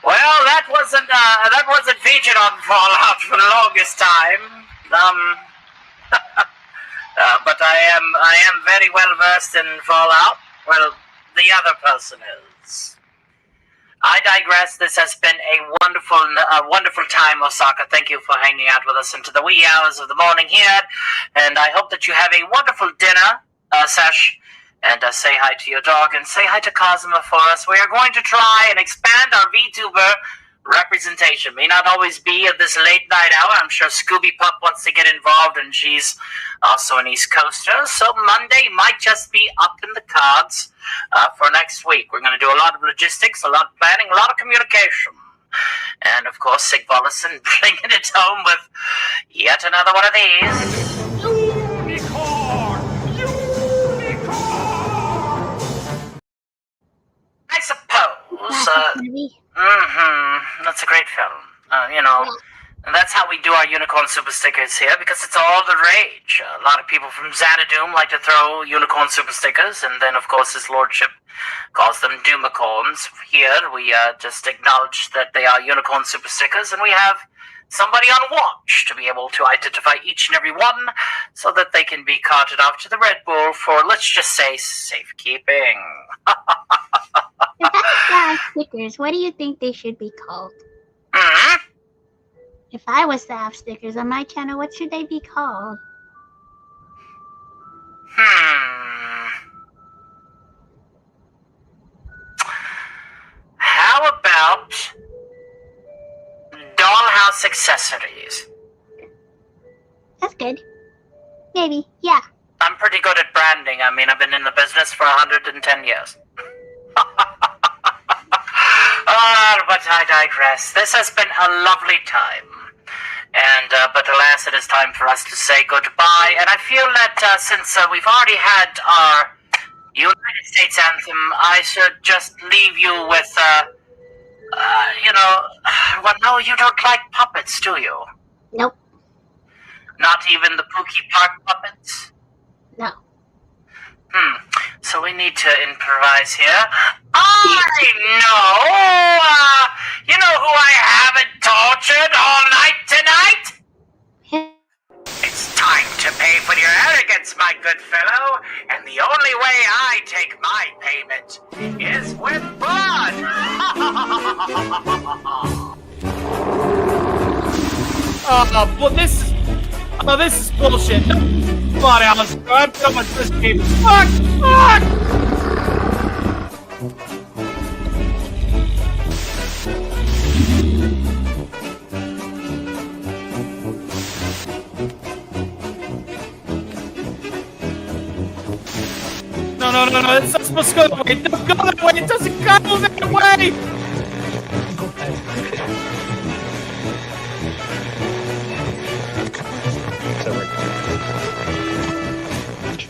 Well, that wasn't featured on Fallout for the longest time. But I am very well versed in Fallout. Well, the other person is. I digress. This has been a wonderful time, Osaka. Thank you for hanging out with us into the wee hours of the morning here, and I hope that you have a wonderful dinner, Sesh, and say hi to your dog, and say hi to Kazuma for us. We are going to try and expand our VTuber representation. May not always be at this late night hour. I'm sure Scooby Pup wants to get involved, and she's also an East Coaster, so Monday might just be up in the cards for next week. We're going to do a lot of logistics, a lot of planning, a lot of communication. And, of course, Sig Vollison bringing it home with yet another one of these. Unicorn! I suppose. Classic movie. That's a great film. And that's how we do our unicorn super stickers here, because it's all the rage. A lot of people from Xanadoom like to throw unicorn super stickers, and then, of course, his lordship calls them Doomicorns. Here, we just acknowledge that they are unicorn super stickers, and we have somebody on watch to be able to identify each and every one so that they can be carted off to the Red Bull for, let's just say, safekeeping. If I was to have stickers, what do you think they should be called? Hmm? If I was to have stickers on my channel, what should they be called? How about dollhouse accessories? That's good. Maybe, yeah. I'm pretty good at branding. I mean, I've been in the business for 110 years. But I digress. This has been a lovely time. And, but alas, it is time for us to say goodbye. And I feel that since we've already had our United States anthem, I should just leave you with, well, no, you don't like puppets, do you? Nope. Not even the Pookie Park puppets? No. So we need to improvise here. I know! You know who I haven't tortured all night tonight? It's time to pay for your arrogance, my good fellow. And the only way I take my payment is with blood! Well, this is bullshit. Come on, Alice. I'm done with this game. Fuck! No, it's not supposed to go that way. Don't go that way. It doesn't go that way.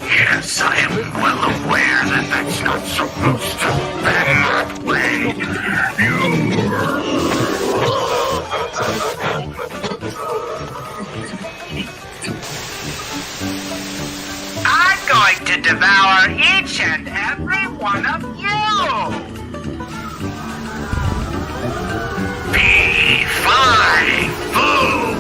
Yes, I am well aware that that's not supposed to be that way. I'm going to devour each and every one of you! Be fine! Food!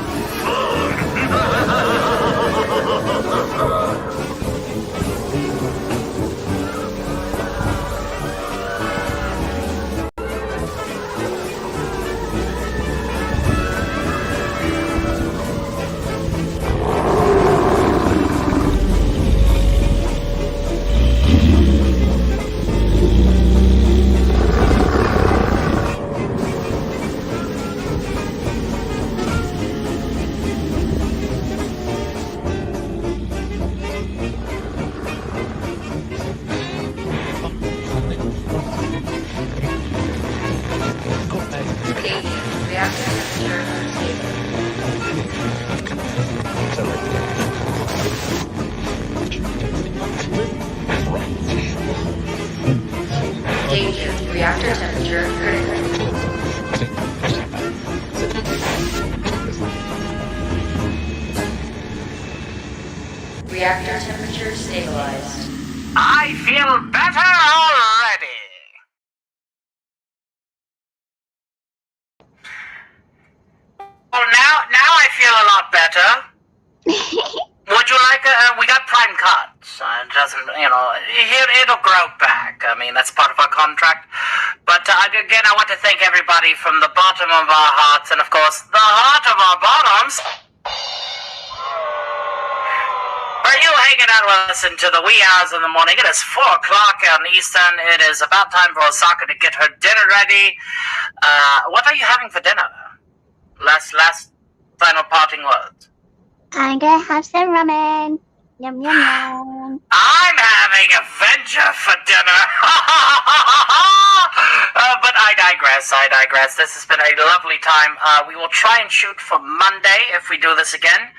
Reactor temperature critical. Reactor temperature stabilized. I feel better already! Well, now I feel a lot better. Would you like we got prime cuts. It doesn't, it'll grow back. I mean, that's part of our contract. But again, I want to thank everybody from the bottom of our hearts, and of course, the heart of our bottoms. Are you hanging out with us into the wee hours of the morning? It is 4 o'clock on Eastern. It is about time for Osaka to get her dinner ready. What are you having for dinner? Last final parting words. I'm gonna have some ramen. Yum, yum, yum. I'm having Avenger for dinner. But I digress. This has been a lovely time. We will try and shoot for Monday if we do this again.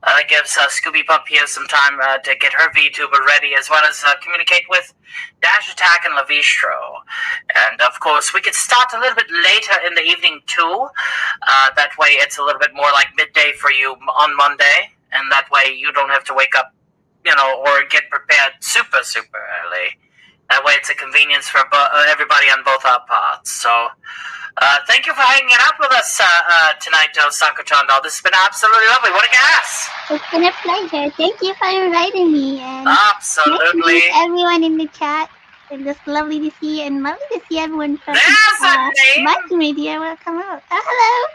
That gives Scooby Pup here some time to get her VTuber ready, as well as communicate with Dash Attack and Lavistro. And of course, we could start a little bit later in the evening too. That way, it's a little bit more like midday for you on Monday, and that way you don't have to wake up, or get prepared super early. That way, it's a convenience for everybody on both our parts. So. Thank you for hanging out with us tonight, Osaka Chan Doll. This has been absolutely lovely. What a gas! It's been a pleasure. Thank you for inviting me. And Absolutely. nice to meet everyone in the chat. And just lovely to see you, and lovely to see everyone from There's a name! multimedia. Welcome out. Hello.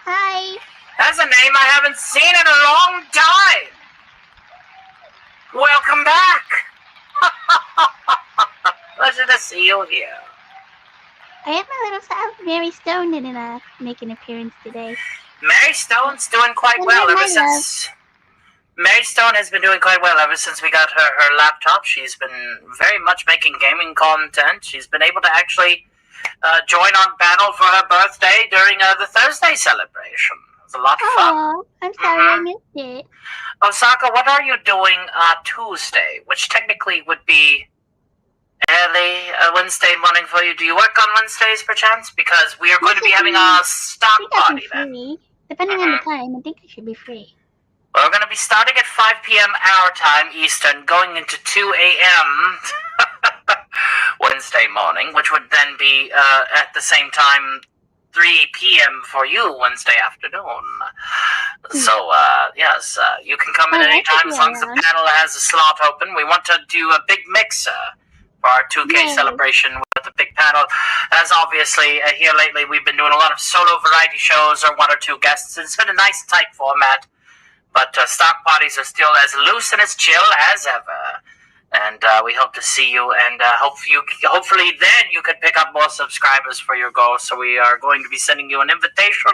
Hi. That's a name I haven't seen in a long time. Welcome back. Pleasure to see you here. I have my little self, Mary Stone, didn't make an appearance today. Mary Stone's doing quite well ever since. Mary Stone has been doing quite well ever since we got her laptop. She's been very much making gaming content. She's been able to actually join on panel for her birthday during the Thursday celebration. It was a lot of fun. Oh, I'm sorry I missed it. Osaka, what are you doing Tuesday, which technically would be early Wednesday morning for you? Do you work on Wednesdays, perchance? Because we are going to be having a stock party then. Free. Depending on the time, I think I should be free. We're going to be starting at 5 p.m. our time, Eastern, going into 2 a.m. Wednesday morning, which would then be at the same time 3 p.m. for you Wednesday afternoon. So, yes, you can come in any time as long as the panel has a slot open. We want to do a big mix for our 2K celebration with a big panel. As obviously, here lately, we've been doing a lot of solo variety shows or one or two guests. It's been a nice, tight format. But stock parties are still as loose and as chill as ever. And we hope to see you, and hopefully then you can pick up more subscribers for your goal. So we are going to be sending you an invitation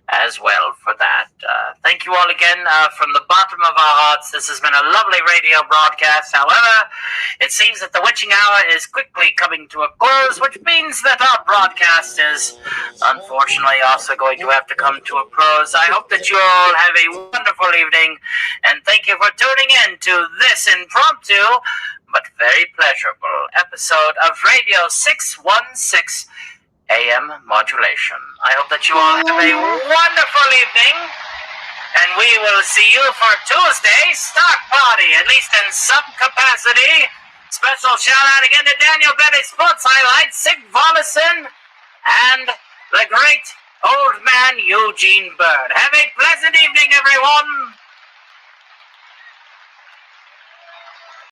as well for that. Thank you all again from the bottom of our hearts. This has been a lovely radio broadcast. However, it seems that the witching hour is quickly coming to a close, which means that our broadcast is unfortunately also going to have to come to a close. I hope that you all have a wonderful evening, and thank you for tuning in to this impromptu but very pleasurable episode of Radio 616 AM Modulation. I hope that you all have a wonderful evening, and we will see you for Tuesday's stock party, at least in some capacity. Special shout out again to Daniel Betty Sports Highlights, Sig Vollison, and the great old man Eugene Bird. Have a pleasant evening, everyone.